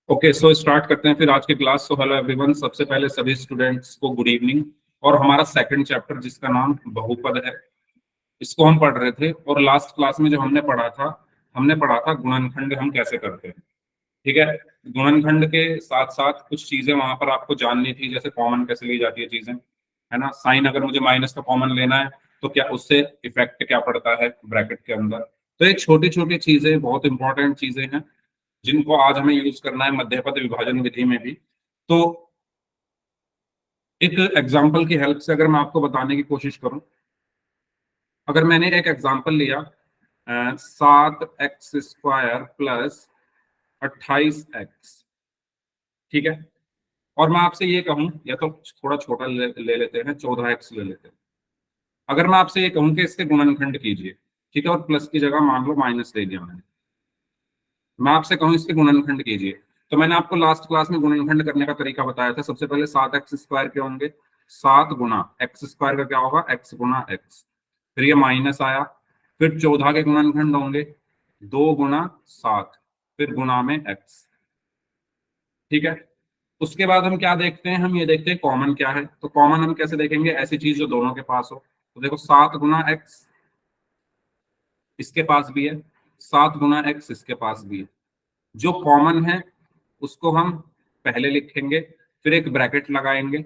Okay, so start करते हैं फिर आज की क्लास। सो हेलो एवरीवन, सबसे पहले सभी स्टूडेंट्स को गुड इवनिंग। और हमारा सेकंड चैप्टर जिसका नाम बहुपद है, इसको हम पढ़ रहे थे। और लास्ट क्लास में जो हमने पढ़ा था गुणनखंड हम कैसे करते हैं। ठीक है, गुणनखंड के साथ साथ कुछ चीजें वहां पर आपको जाननी थी, जैसे कॉमन कैसे ली जाती है चीजें, है ना। साइन अगर मुझे माइनस का कॉमन लेना है तो क्या उससे इफेक्ट क्या पड़ता है ब्रैकेट के अंदर। तो ये छोटी छोटी चीजें बहुत इंपॉर्टेंट चीजें हैं जिनको आज हमें यूज करना है मध्यपद विभाजन विधि में भी। तो एक एग्जांपल की हेल्प से अगर मैं आपको बताने की कोशिश करूं, अगर मैंने एक एग्जांपल लिया 7x² प्लस 28x, ठीक है। और मैं आपसे ये कहूं, या तो थोड़ा छोटा ले लेते हैं, 14x ले लेते हैं। अगर मैं आपसे ये कहूं कि इसके गुणनखंड कीजिए, ठीक है, और प्लस की जगह मान लो माइनस ले लिया मैंने, मैं आपसे कहूं इसके गुणनखंड कीजिए, तो मैंने आपको लास्ट क्लास में गुणनखंड करने का तरीका बताया था। सबसे पहले 7x² के होंगे, 7 गुना x² का क्या होगा, x गुना x, फिर ये माइनस आया। फिर 14 के गुणनखंड होंगे 2 गुना 7, फिर गुना में x, ठीक है। उसके बाद हम क्या देखते हैं, हम ये देखते हैं कॉमन क्या है। तो कॉमन हम कैसे देखेंगे, ऐसी चीज जो दोनों के पास हो। तो देखो 7 गुना x इसके पास भी है, 7 गुना x इसके पास भी है। जो कॉमन है उसको हम पहले लिखेंगे, फिर एक ब्रैकेट लगाएंगे,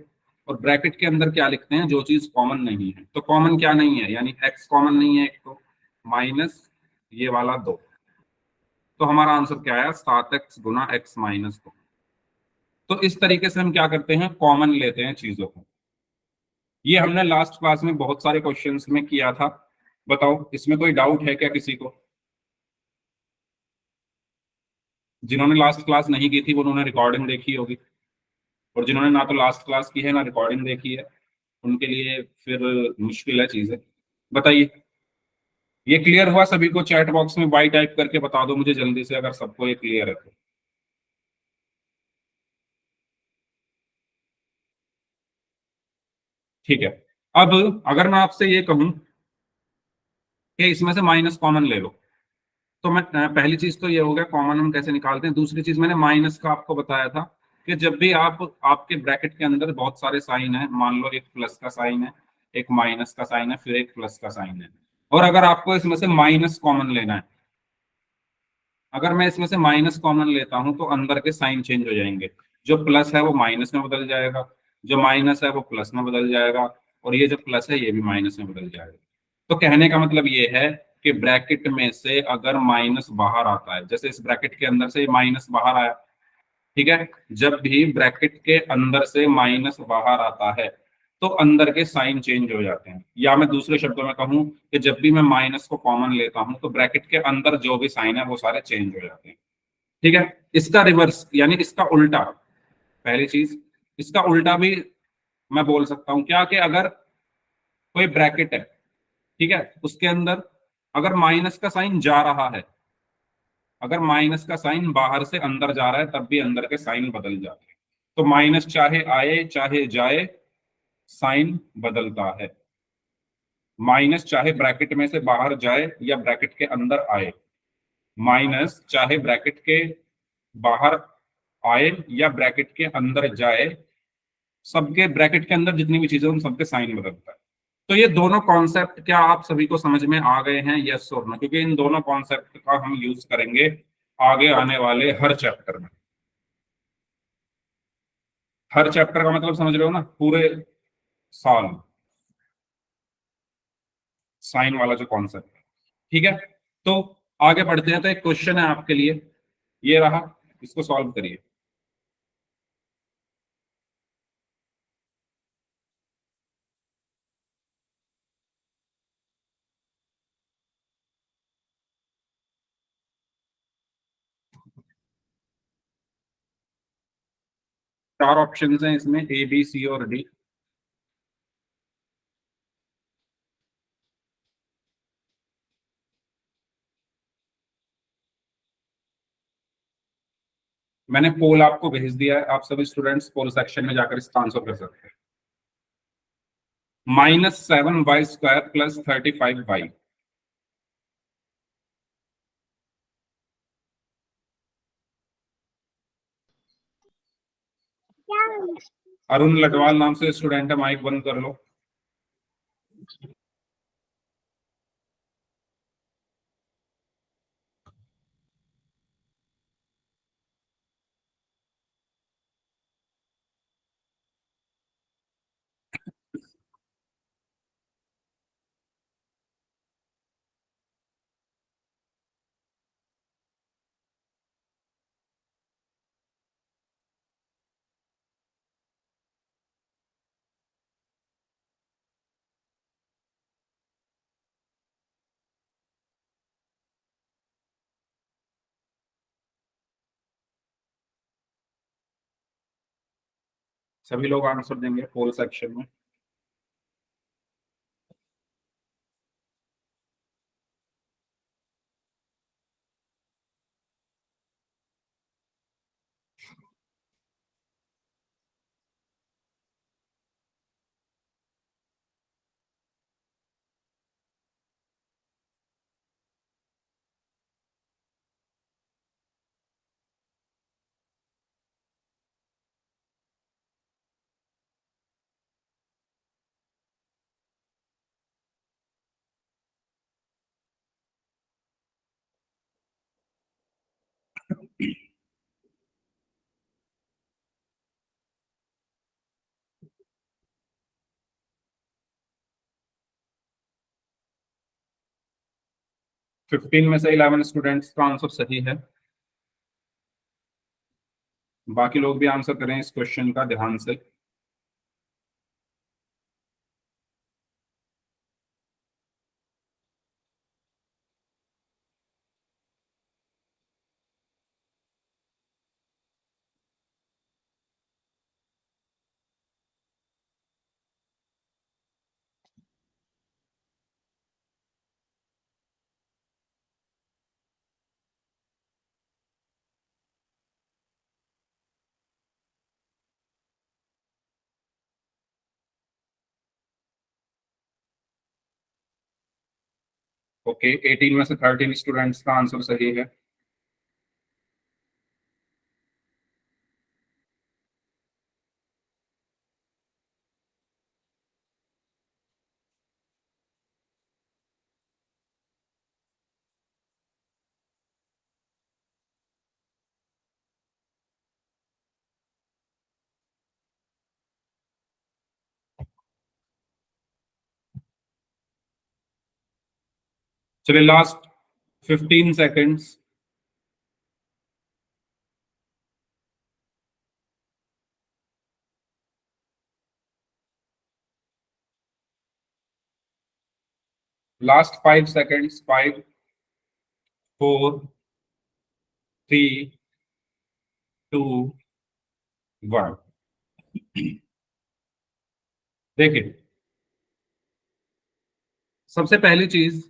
और ब्रैकेट के अंदर क्या लिखते हैं, जो चीज कॉमन नहीं है। तो कॉमन क्या नहीं है, यानी x कॉमन नहीं है एक, तो माइनस ये वाला 2। तो हमारा आंसर क्या आया, 7x गुना x - 2। तो इस तरीके से हम क्या करते हैं, कॉमन लेते हैं चीजों को। ये हमने लास्ट क्लास में बहुत सारे क्वेश्चंस में किया था। बताओ इसमें कोई डाउट है क्या किसी को। जिन्होंने लास्ट क्लास नहीं की थी वो उन्होंने रिकॉर्डिंग देखी होगी, और जिन्होंने ना तो लास्ट क्लास की है ना रिकॉर्डिंग देखी है, उनके लिए फिर मुश्किल है चीजें। बताइए, ये क्लियर हुआ सभी को। चैट बॉक्स में वाई टाइप करके बता दो मुझे जल्दी से, अगर सबको ये क्लियर है तो। ठीक है। अब अगर मैं आपसे ये कहूं कि इसमें से माइनस कॉमन ले लो, तो मैं पहली चीज तो ये हो गया कॉमन हम कैसे निकालते हैं। दूसरी चीज मैंने माइनस का आपको बताया था कि जब भी आपके ब्रैकेट के अंदर बहुत सारे साइन है, मान लो एक प्लस का साइन है, एक माइनस का साइन है, फिर एक प्लस का साइन है, और अगर आपको इसमें से माइनस कॉमन लेना है, अगर मैं इसमें से माइनस कॉमन लेता हूं तो अंदर के साइन चेंज हो जाएंगे। जो प्लस है वो माइनस में बदल जाएगा, जो माइनस है वो प्लस में बदल जाएगा, और ये जो प्लस है ये भी माइनस में बदल जाएगा। तो कहने का मतलब ये है कि ब्रैकेट में से अगर माइनस बाहर आता है, जैसे इस ब्रैकेट के अंदर से माइनस बाहर आया, ठीक है, जब भी ब्रैकेट के अंदर से माइनस बाहर आता है तो अंदर के साइन चेंज हो जाते हैं। या मैं दूसरे शब्दों में कहूं कि जब भी मैं माइनस को कॉमन लेता हूं तो ब्रैकेट के अंदर जो भी साइन है वो सारे चेंज हो जाते हैं। ठीक है, इसका रिवर्स यानी इसका उल्टा, पहली चीज इसका उल्टा भी मैं बोल सकता हूं क्या, कि अगर कोई ब्रैकेट है, ठीक है, उसके अंदर अगर माइनस का साइन जा रहा है, अगर माइनस का साइन बाहर से अंदर जा रहा है तब भी अंदर के साइन बदल जाते हैं। तो माइनस चाहे आए चाहे जाए, साइन बदलता है। माइनस चाहे ब्रैकेट में से बाहर जाए या ब्रैकेट के अंदर आए, माइनस चाहे ब्रैकेट के बाहर आए या ब्रैकेट के अंदर जाए, सबके ब्रैकेट के अंदर जितनी भी चीजें उन सबके साइन बदलता है। तो ये दोनों कॉन्सेप्ट क्या आप सभी को समझ में आ गए हैं, यस और नो, क्योंकि इन दोनों कॉन्सेप्ट का हम यूज करेंगे आगे आने वाले हर चैप्टर में। हर चैप्टर का मतलब समझ रहे हो ना, पूरे साल साइन वाला जो कॉन्सेप्ट है। ठीक है, तो आगे बढ़ते हैं। तो एक क्वेश्चन है आपके लिए, ये रहा, इसको सॉल्व करिए। चार ऑप्शन हैं इसमें, ए बी सी और डी। मैंने पोल आपको भेज दिया है, आप सभी स्टूडेंट्स पोल सेक्शन में जाकर इसका आंसर कर सकते हैं। -7y² plus 35y। Arun Latwal नाम से स्टूडेंट है, माइक बंद कर लो। सभी लोग आंसर देंगे पोल सेक्शन में। फिफ्टीन में से 11 स्टूडेंट्स का आंसर सही है। बाकी लोग भी आंसर करें इस क्वेश्चन का ध्यान से। ओके, 18 में से 13 स्टूडेंट्स का आंसर सही है। चलिए लास्ट 15 सेकेंड्स। Last 5 seconds. 5, 4, 3, 2, 1। देखिए, सबसे पहली चीज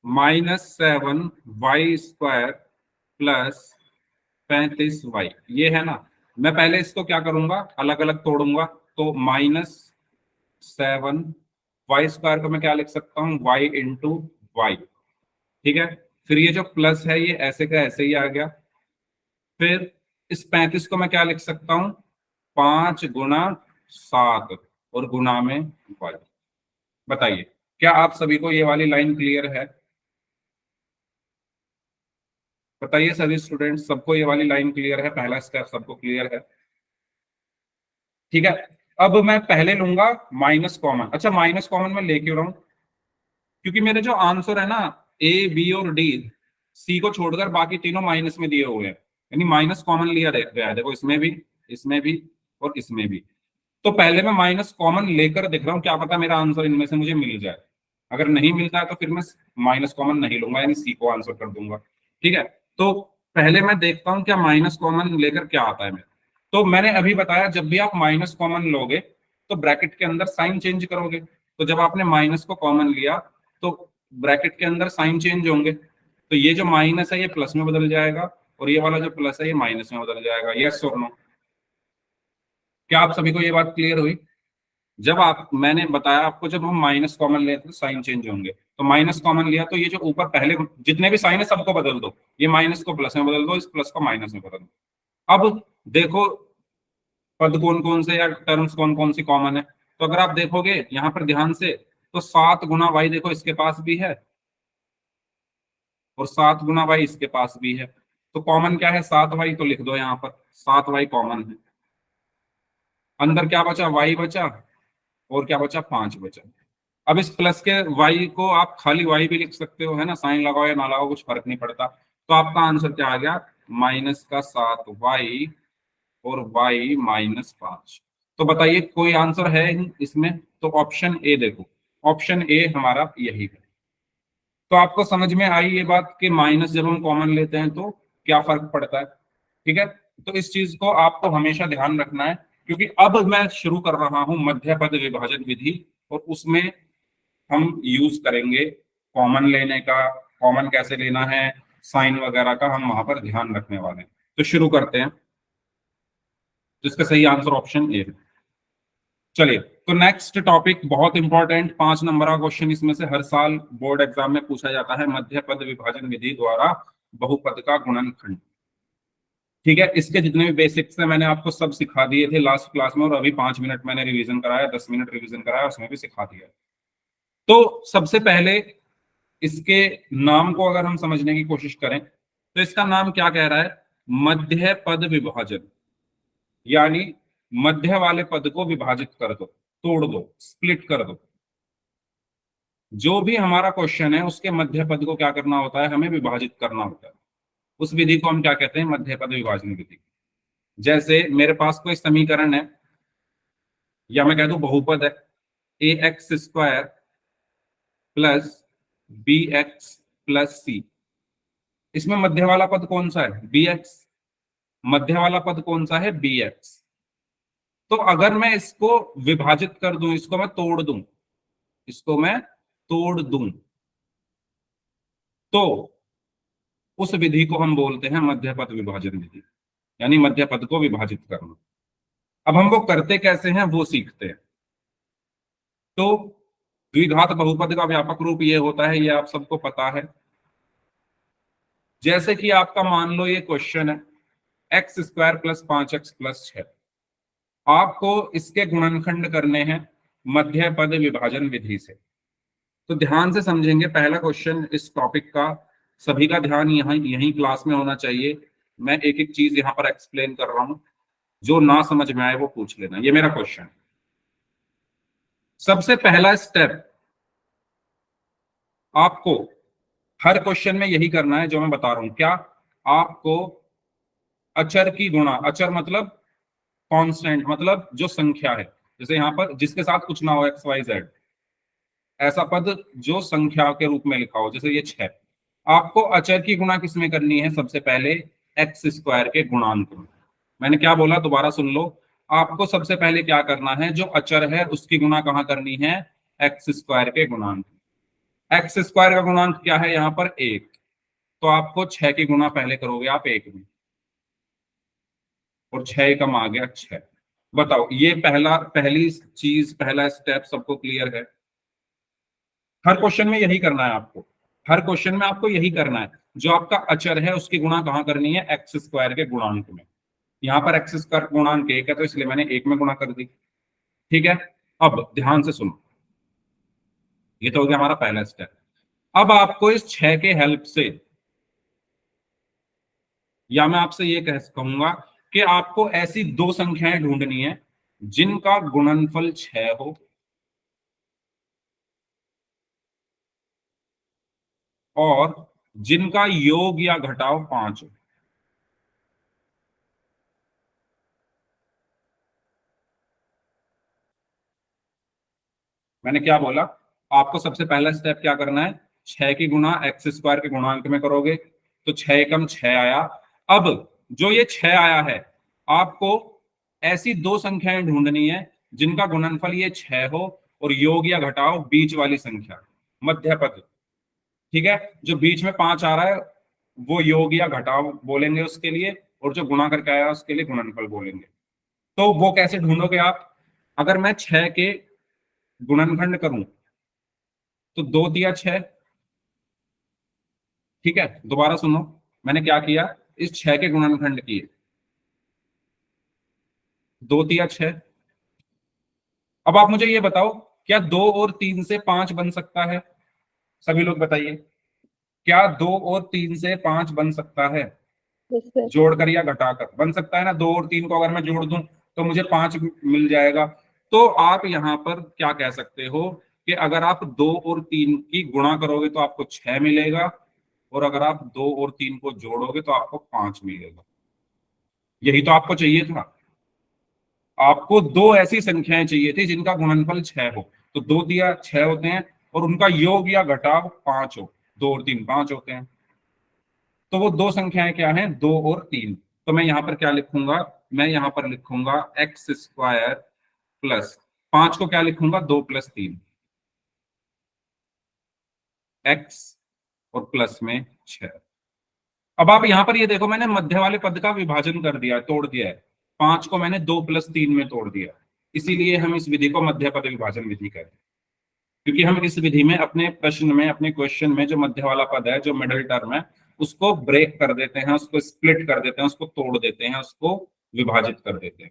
-7 y² प्लस 35 y, ये है ना। मैं पहले इसको क्या करूंगा, अलग अलग तोड़ूंगा। तो -7 y² को मैं क्या लिख सकता हूँ, y इंटू वाई। ठीक है, फिर ये जो प्लस है ये ऐसे का ऐसे ही आ गया। फिर इस 35 को मैं क्या लिख सकता हूँ, 5 × 7 और गुणा में y। बताइए, क्या आप सभी को ये वाली लाइन क्लियर है? बताइए सभी स्टूडेंट्स, सबको ये वाली लाइन क्लियर है? पहला स्टेप सबको क्लियर है? ठीक है, अब मैं पहले लूंगा माइनस कॉमन। अच्छा, माइनस कॉमन मैं ले क्यों रहा हूं, क्योंकि मेरे जो आंसर है ना, ए बी और डी, सी को छोड़कर बाकी तीनों माइनस में दिए हुए हैं, यानी माइनस कॉमन लिया गया है। देखो, इसमें भी, इसमें भी और इसमें भी। तो पहले मैं माइनस कॉमन लेकर देख रहा हूँ, क्या पता मेरा आंसर इनमें से मुझे मिल जाए। अगर नहीं मिलता है तो फिर मैं माइनस कॉमन नहीं लूंगा, यानी सी को आंसर कर दूंगा। ठीक है, तो पहले मैं देखता हूँ क्या माइनस कॉमन लेकर क्या आता है मेरा। तो मैंने अभी बताया, जब भी आप माइनस कॉमन लोगे तो ब्रैकेट के अंदर साइन चेंज करोगे। तो जब आपने माइनस को कॉमन लिया तो ब्रैकेट के अंदर साइन चेंज होंगे। तो ये जो माइनस है ये प्लस में बदल जाएगा, और ये वाला जो प्लस है ये माइनस में बदल जाएगा। यस और नो? क्या आप सभी को ये बात क्लियर हुई? जब आप, मैंने बताया आपको, जब हम माइनस कॉमन लेते तो साइन चेंज होंगे। तो माइनस कॉमन लिया तो ये जो ऊपर पहले जितने भी साइन है सबको बदल दो, ये माइनस को प्लस में बदल दो, इस प्लस को माइनस में बदल दो। अब देखो, पद कौन कौन से या टर्म्स कौन कौन सी कॉमन है। तो अगर आप देखोगे यहां पर ध्यान से, तो 7 गुना y देखो इसके पास भी है और 7 गुना y इसके पास भी है। तो कॉमन क्या है, 7y, तो लिख दो यहाँ पर 7y कॉमन है। अंदर क्या बचा, y बचा, और क्या बचा, 5 बचा। अब इस प्लस के y को आप खाली y भी लिख सकते हो, है ना, साइन लगाओ या ना लगाओ कुछ फर्क नहीं पड़ता। तो आपका आंसर क्या आ गया, -7y और y -5। तो बताइए कोई आंसर है इसमें? तो ऑप्शन ए देखो, ऑप्शन ए हमारा यही है। तो आपको समझ में आई ये बात कि माइनस जब हम कॉमन लेते हैं तो क्या फर्क पड़ता है। ठीक है, तो इस चीज को आपको हमेशा ध्यान रखना है, क्योंकि अब मैं शुरू कर रहा हूं मध्य पद विभाजन विधि, और उसमें हम यूज करेंगे कॉमन लेने का, कॉमन कैसे लेना है, साइन वगैरह का हम वहां पर ध्यान रखने वाले हैं। तो शुरू करते हैं। तो इसका सही आंसर ऑप्शन ए है। चलिए, तो नेक्स्ट टॉपिक बहुत इंपॉर्टेंट, 5 नंबर का क्वेश्चन इसमें से हर साल बोर्ड एग्जाम में पूछा जाता है, मध्य पद विभाजन विधि द्वारा बहुपद का गुणनखंड। ठीक है, इसके जितने भी बेसिक्स हैं मैंने आपको सब सिखा दिए थे लास्ट क्लास में, और अभी 5 मिनट मैंने रिवीजन कराया, 10 मिनट रिवीजन कराया, उसमें भी सिखा दिया। तो सबसे पहले इसके नाम को अगर हम समझने की कोशिश करें, तो इसका नाम क्या कह रहा है, मध्य पद विभाजन, यानी मध्य वाले पद को विभाजित कर दो, तोड़ दो, स्प्लिट कर दो। जो भी हमारा क्वेश्चन है उसके मध्य पद को क्या करना होता है, हमें विभाजित करना होता है। उस विधि को हम क्या कहते हैं, मध्य पद विभाजन विधि। जैसे मेरे पास कोई समीकरण है, या मैं कह दूं बहुपद है, ax² प्लस bx+c। इसमें मध्य वाला पद कौन सा है, bx। मध्य वाला पद कौन सा है, bx। तो अगर मैं इसको विभाजित कर दूं, इसको मैं तोड़ दूं, इसको मैं तोड़ दूं, तो उस विधि को हम बोलते हैं मध्य पद विभाजन विधि, यानी मध्य पद को विभाजित करना। अब हम वो करते कैसे हैं वो सीखते हैं। तो द्विघात बहुपद का व्यापक रूप ये होता है, ये आप सबको पता है। जैसे कि आपका मान लो ये क्वेश्चन है, x² + 5x+6, आपको इसके गुणनखंड करने हैं मध्य पद विभाजन विधि से। तो ध्यान से समझेंगे, पहला क्वेश्चन इस टॉपिक का, सभी का ध्यान यहाँ यही क्लास में होना चाहिए। मैं एक एक चीज यहाँ पर एक्सप्लेन कर रहा हूं, जो ना समझ में आए वो पूछ लेना। ये मेरा क्वेश्चन, सबसे पहला स्टेप आपको हर क्वेश्चन में यही करना है जो मैं बता रहा हूं। क्या, आपको अचर की गुणा, अचर मतलब कांस्टेंट, मतलब जो संख्या है, जैसे यहां पर जिसके साथ कुछ ना हो, XYZ, ऐसा पद जो संख्या के रूप में लिखा हो, जैसे ये 6, आपको अचर की गुणा किसमें करनी है, सबसे पहले x² के गुणांक में। मैंने क्या बोला, दोबारा सुन लो। आपको सबसे पहले क्या करना है, जो अचर है उसकी गुणा कहाँ करनी है, x² के गुणांक। x² का गुणांक क्या है यहाँ पर, 1। तो आपको 6 की गुणा पहले करोगे आप 1 में, और 6 कम आ गया 6। बताओ, ये पहली चीज, पहला स्टेप सबको क्लियर है। हर क्वेश्चन में यही करना है आपको, हर क्वेश्चन में आपको यही करना है। जो आपका अचर है उसकी गुणा कहाँ करनी है, x² के गुणांक में। यहाँ पर x² गुणांक 1 है, तो इसलिए मैंने 1 में गुणा कर दी। ठीक है, अब ध्यान से सुनो, ये तो हो गया हमारा पहला स्टेप। अब आपको इस 6 के हेल्प से, या मैं आपसे ये कहूंगा कि आपको ऐसी दो संख्याएं ढूंढनी है जिनका गुणनफल 6 हो और जिनका योग या घटाव 5 हो। मैंने क्या बोला, आपको सबसे पहला स्टेप क्या करना है, 6 की गुणा x² के गुणांक में करोगे, तो 6 एकम 6 आया। अब जो ये 6 आया है, आपको ऐसी दो संख्याएं ढूंढनी है जिनका गुणनफल ये 6 हो और योग या घटाव बीच वाली संख्या, मध्य पद। ठीक है, जो बीच में 5 आ रहा है वो योग या घटाव बोलेंगे उसके लिए, और जो गुणा करके आया उसके लिए गुणनफल बोलेंगे। तो वो कैसे ढूंढोगे आप, अगर मैं 6 के गुणनखंड करूं, तो 2 दिया 6। ठीक है, दोबारा सुनो, मैंने क्या किया, इस 6 के गुणनखंड किए, 2 तिया 6। अब आप मुझे ये बताओ, क्या 2 और 3 से 5 बन सकता है? सभी लोग बताइए, क्या 2 और 3 से 5 बन सकता है? Yes sir. जोड़कर या घटाकर बन सकता है ना। 2 और 3 को अगर मैं जोड़ दूं तो मुझे 5 मिल जाएगा। तो आप यहां पर क्या कह सकते हो कि अगर आप 2 और 3 की गुणा करोगे तो आपको 6 मिलेगा, और अगर आप 2 और 3 को जोड़ोगे तो आपको 5 मिलेगा। यही तो आपको चाहिए था। आपको दो ऐसी संख्याएं चाहिए थी जिनका गुणनफल 6 हो। तो 2 दिया 6 होते हैं, और उनका योग या घटाव 5 हो। 2 और 3 5 होते हैं। तो वो दो संख्याएं क्या हैं? 2 और 3। तो मैं यहां पर क्या लिखूंगा? मैं यहां पर लिखूंगा x² प्लस 5 को क्या लिखूंगा? 2 + 3 x और प्लस में 6। अब आप यहां पर ये देखो, मैंने मध्य वाले पद का विभाजन कर दिया, तोड़ दिया है। 5 को मैंने 2 + 3 में तोड़ दिया। इसीलिए हम इस विधि को मध्य पद विभाजन विधि कहते हैं। क्योंकि हम इस विधि में अपने प्रश्न में, अपने क्वेश्चन में जो मध्य वाला पद है, जो मिडिल टर्म है, उसको ब्रेक कर देते हैं, उसको स्प्लिट कर देते हैं, उसको तोड़ देते हैं, उसको विभाजित कर देते हैं।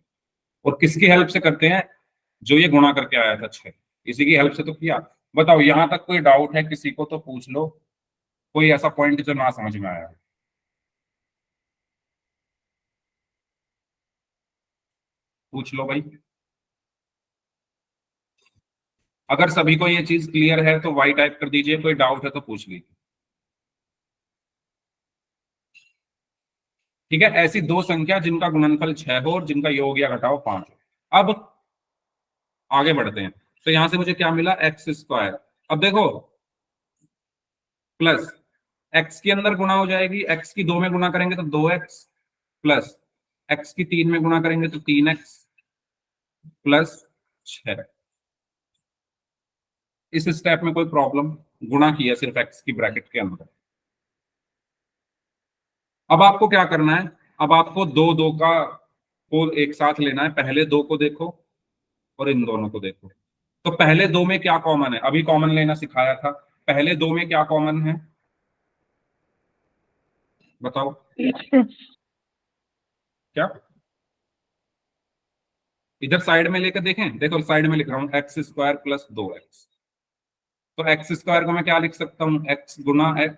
और किसकी हेल्प से करते हैं? जो ये गुणा करके आया था 6, इसी की हेल्प से तो किया। बताओ, यहां तक कोई डाउट है किसी को तो पूछ लो। कोई ऐसा पॉइंट जो ना समझ में आया, पूछ लो भाई। अगर सभी को ये चीज क्लियर है तो वाई टाइप कर दीजिए, कोई डाउट है तो पूछ लीजिए। ठीक है, ऐसी दो संख्या जिनका गुणनफल 6 हो और जिनका योग या घटाव 5 हो। अब आगे बढ़ते हैं। तो यहां से मुझे क्या मिला? x²। अब देखो, प्लस x के अंदर गुणा हो जाएगी, x की 2 में गुणा करेंगे तो 2x, प्लस x की 3 में गुणा करेंगे तो 3x, प्लस 6। इस स्टेप में कोई प्रॉब्लम? गुणा किया सिर्फ x की ब्रैकेट के अंदर। अब आपको क्या करना है? अब आपको दो दो का को एक साथ लेना है। पहले दो को देखो और इन दोनों को देखो। तो पहले दो में क्या कॉमन है? अभी कॉमन लेना सिखाया था। पहले दो में क्या कॉमन है? बताओ। क्या? इधर साइड में लेकर देखें, देखो साइड में लिख रहा हूं x² प्लस 2x। तो x² को मैं क्या लिख सकता हूँ? x गुना x,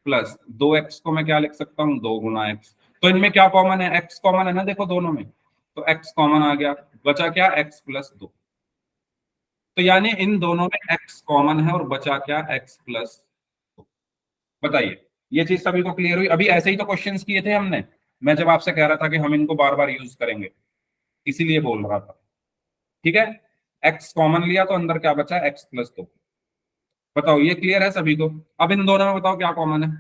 प्लस 2x को मैं क्या लिख सकता हूँ? 2 गुना x। तो इनमें क्या कॉमन है? x कॉमन है ना, देखो दोनों में। तो x कॉमन आ गया, बचा क्या? x+2। तो यानी इन दोनों में x कॉमन है और बचा क्या? x+2। बताइए, ये चीज सभी को क्लियर हुई? अभी ऐसे ही तो क्वेश्चंस किए थे हमने। मैं जब आपसे कह रहा था कि हम इनको बार बार यूज करेंगे, इसीलिए बोल रहा था। ठीक है, x कॉमन लिया तो अंदर क्या बचा? x+2। बताओ, ये क्लियर है सभी को? अब इन दोनों में बताओ क्या कॉमन है?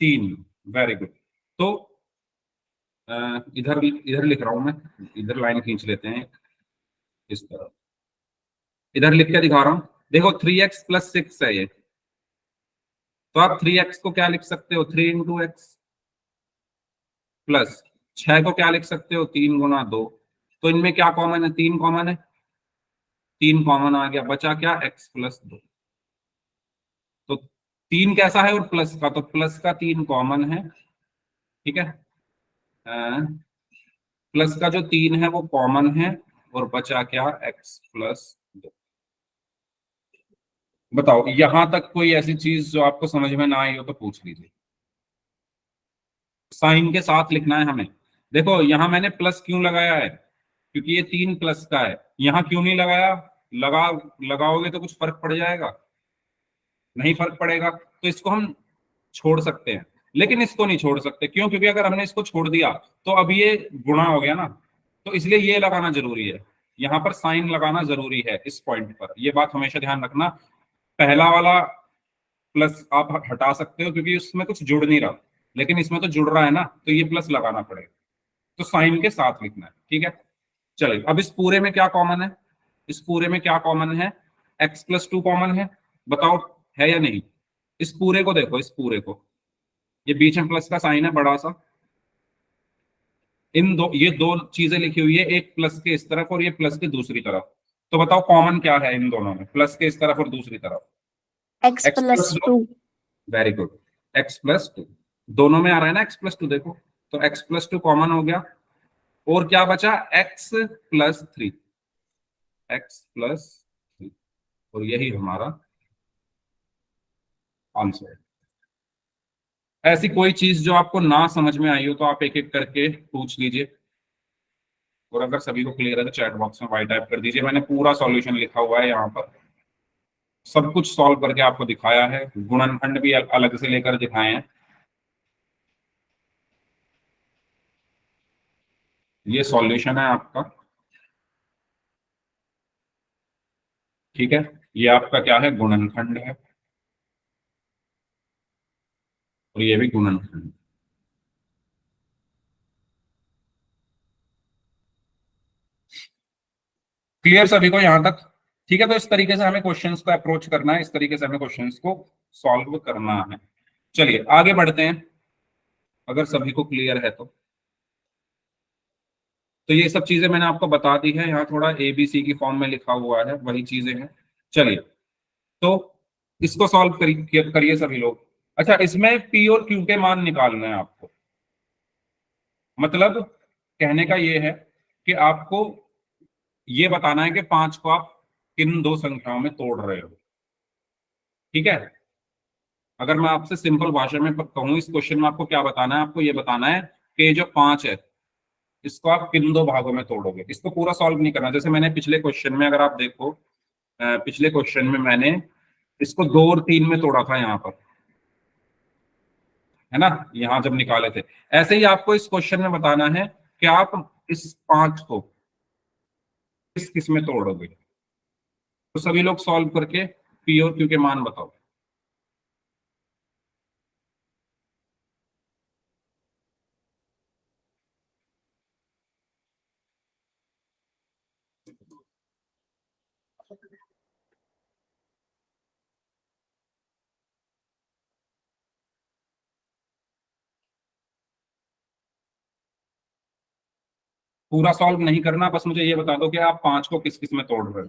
3। Very good. तो इधर इधर लिख रहा हूं मैं। इधर लाइन खींच लेते हैं इस तरह। इधर लिख के दिखा रहा हूं। देखो 3x+6 है ये। तो आप 3x को क्या लिख सकते हो? 3 × x, प्लस 6 को क्या लिख सकते हो? 3 × 2। तो इनमें क्या कॉमन है? 3 कॉमन है। 3 कॉमन आ गया, बचा क्या? x+2। तो 3 कैसा है? और प्लस का, तो प्लस का 3 कॉमन है। ठीक है, प्लस का जो 3 है वो कॉमन है, और बचा क्या? x+2। बताओ, यहां तक कोई ऐसी चीज जो आपको समझ में ना आई हो तो पूछ लीजिए। साइन के साथ लिखना है हमें। देखो यहां मैंने प्लस क्यों लगाया है? क्योंकि ये 3 प्लस का है। यहां क्यों नहीं लगाया? लगा लगाओगे तो कुछ फर्क पड़ जाएगा? नहीं फर्क पड़ेगा। तो इसको हम छोड़ सकते हैं, लेकिन इसको नहीं छोड़ सकते। क्यों? क्योंकि अगर हमने इसको छोड़ दिया तो अब ये गुणा हो गया ना। तो इसलिए ये लगाना जरूरी है। यहां पर साइन लगाना जरूरी है इस पॉइंट पर। ये बात हमेशा ध्यान रखना। पहला वाला प्लस आप हटा सकते हो क्योंकि उसमें कुछ जुड़ नहीं रहा, लेकिन इसमें तो जुड़ रहा है ना, तो ये प्लस लगाना पड़ेगा। तो साइन के साथ लिखना है। ठीक है, चलिए। अब इस पूरे में क्या कॉमन है? इस पूरे में क्या कॉमन है? x+2 कॉमन है। बताओ, है या नहीं? इस पूरे को देखो, इस पूरे को। ये बीच में प्लस का साइन है बड़ा सा। इन दो, ये दो चीजें लिखी हुई है, एक प्लस के इस तरफ और ये प्लस के दूसरी तरफ। तो बताओ कॉमन क्या है इन दोनों में, प्लस के इस तरफ और दूसरी तरफ? x x plus plus two. Very good. x+2 दोनों में आ रहा है ना, x+2 देखो, तो x+2 कॉमन हो गया, और क्या बचा, x+3, x+3, और यही हमारा आंसर है। ऐसी कोई चीज जो आपको ना समझ में आई हो तो आप एक एक करके पूछ लीजिए, और अगर सभी को क्लियर है तो चैट बॉक्स में वाई टाइप कर दीजिए। मैंने पूरा सॉल्यूशन लिखा हुआ है यहाँ पर, सब कुछ सॉल्व करके आपको दिखाया है, गुणनखंड भी अलग से लेकर दिखाए हैं। ये सॉल्यूशन है आपका, ठीक है, ये आपका क्या है, गुणनखंड है, और ये भी गुणनखंड। क्लियर सभी को यहाँ तक? ठीक है, तो इस तरीके से हमें क्वेश्चंस को अप्रोच करना है, इस तरीके से हमें क्वेश्चंस को सॉल्व करना है। चलिए आगे बढ़ते हैं, अगर सभी को क्लियर है तो ये सब चीजें मैंने आपको बता दी है, यहाँ थोड़ा ABC की फॉर्म में लिखा हुआ है, वही चीजें हैं। चलिए, तो इसको सॉल्व करिए सभी लोग। अच्छा, इसमें P और Q के मान निकालना है आपको, मतलब कहने का ये है कि आपको ये बताना है कि 5 को आप किन दो संख्याओं में तोड़ रहे हो, ठीक है। अगर मैं आपसे सिंपल भाषा में कहूँ, इस क्वेश्चन में आपको क्या बताना है, आपको ये बताना है कि ये जो 5 है इसको आप किन दो भागों में तोड़ोगे। इसको पूरा सॉल्व नहीं करना, जैसे मैंने पिछले क्वेश्चन में, अगर आप देखो पिछले क्वेश्चन में मैंने इसको 2 और 3 में तोड़ा था यहाँ पर, है ना, यहाँ जब निकाले थे। ऐसे ही आपको इस क्वेश्चन में बताना है कि आप इस 5 को किस किस में तोड़ोगे। तो सभी लोग सॉल्व करके P और Q के मान बताओ। पूरा सॉल्व नहीं करना, बस मुझे ये बता दो कि आप 5 को किस किस में तोड़ रहे हो,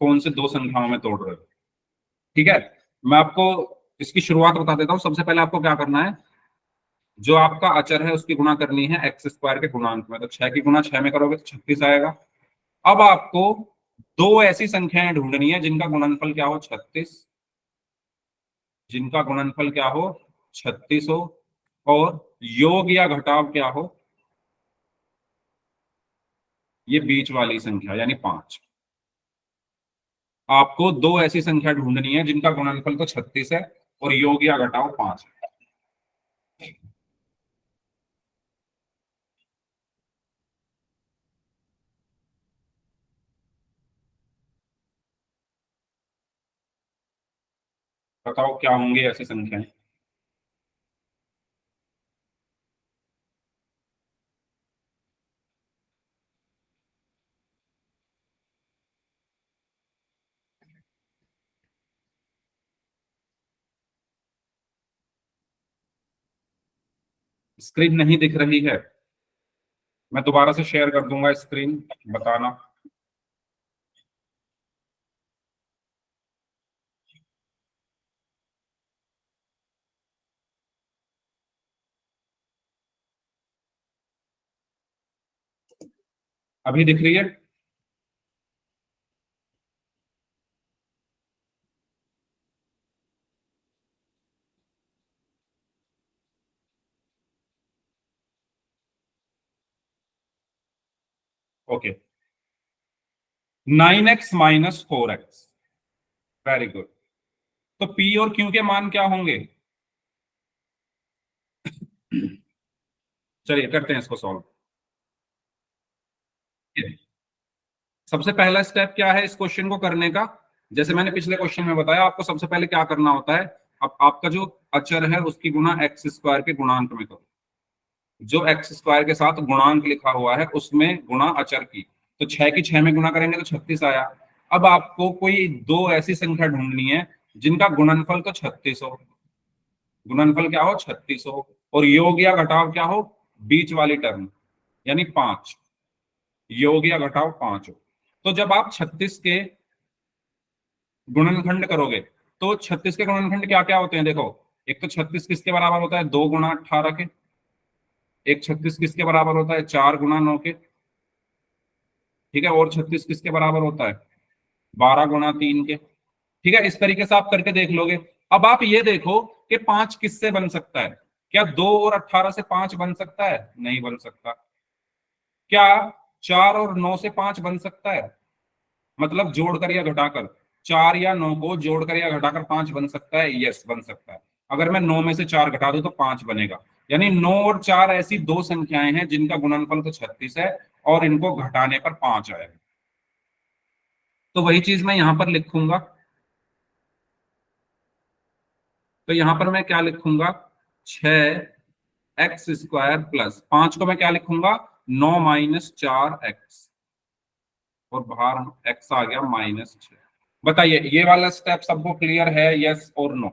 कौन से दो संख्याओं में तोड़ रहे हो, ठीक है। मैं आपको इसकी शुरुआत बता देता हूँ। सबसे पहले आपको क्या करना है, जो आपका अचर है उसकी गुणा करनी है x² के गुणांक में, तो 6 की गुणा 6 में करोगे तो 36 आएगा। अब आपको दो ऐसी संख्याएं ढूंढनी है जिनका गुणनफल क्या हो, 36, जिनका गुणनफल क्या हो, 36 हो, और योग या घटाव क्या हो, ये बीच वाली संख्या यानी 5। आपको दो ऐसी संख्या ढूंढनी है जिनका गुणनफल तो 36 है और योग या घटाव 5 है। बताओ क्या होंगे ऐसी संख्याएं। स्क्रीन नहीं दिख रही है, मैं दोबारा से शेयर कर दूंगा स्क्रीन, बताना। अभी दिख रही है? Okay, 9x - 4x, very good. तो P और Q के मान क्या होंगे? चलिए करते हैं इसको सॉल्व। सबसे पहला स्टेप क्या है इस क्वेश्चन को करने का, जैसे मैंने पिछले क्वेश्चन में बताया, आपको सबसे पहले क्या करना होता है, अब आपका जो अचर है उसकी गुणा x² के गुणांक में करो। जो x² के साथ गुणांक लिखा हुआ है उसमें गुणा अचर की, तो 6 की 6 में गुणा करेंगे तो 36 आया। अब आपको कोई दो ऐसी संख्या ढूंढनी है जिनका गुणनफल तो 36 हो, गुणनफल क्या हो, 36 हो, और योग या घटाव क्या हो, बीच वाली टर्म यानी 5, योग या घटाव 5 हो। तो जब आप 36 के गुणनखंड करोगे तो 36 के गुणनखंड क्या क्या होते हैं देखो, एक तो 36 किसके बराबर होता है, 2 गुना 18 के। एक 36 किसके बराबर होता है, 4 गुना 9 के। ठीक है, और 36 किसके बराबर होता है, 12 गुना 3 के। ठीक है, इस तरीके से आप करके देख लोगे। अब आप ये देखो कि 5 किससे बन सकता है। क्या 2 और 18 से 5 बन सकता है, नहीं बन सकता। क्या 4 और 9 से 5 बन सकता है, मतलब जोड़कर या घटाकर। 4 या 9 को जोड़कर या घटाकर 5 बन सकता है, यस बन सकता है। अगर मैं 9 में से 4 घटा दूं तो 5 बनेगा। यानी 9 और 4 ऐसी दो संख्याएं हैं जिनका गुणनफल तो 36 है और इनको घटाने पर 5 आएगा। तो वही चीज मैं यहां पर लिखूंगा। तो यहां पर मैं क्या लिखूंगा, 6x² प्लस 5 को मैं क्या लिखूंगा, 9 - 4x, और बाहर x आ गया -6। बताइए ये वाला स्टेप सबको क्लियर है, यस और नो।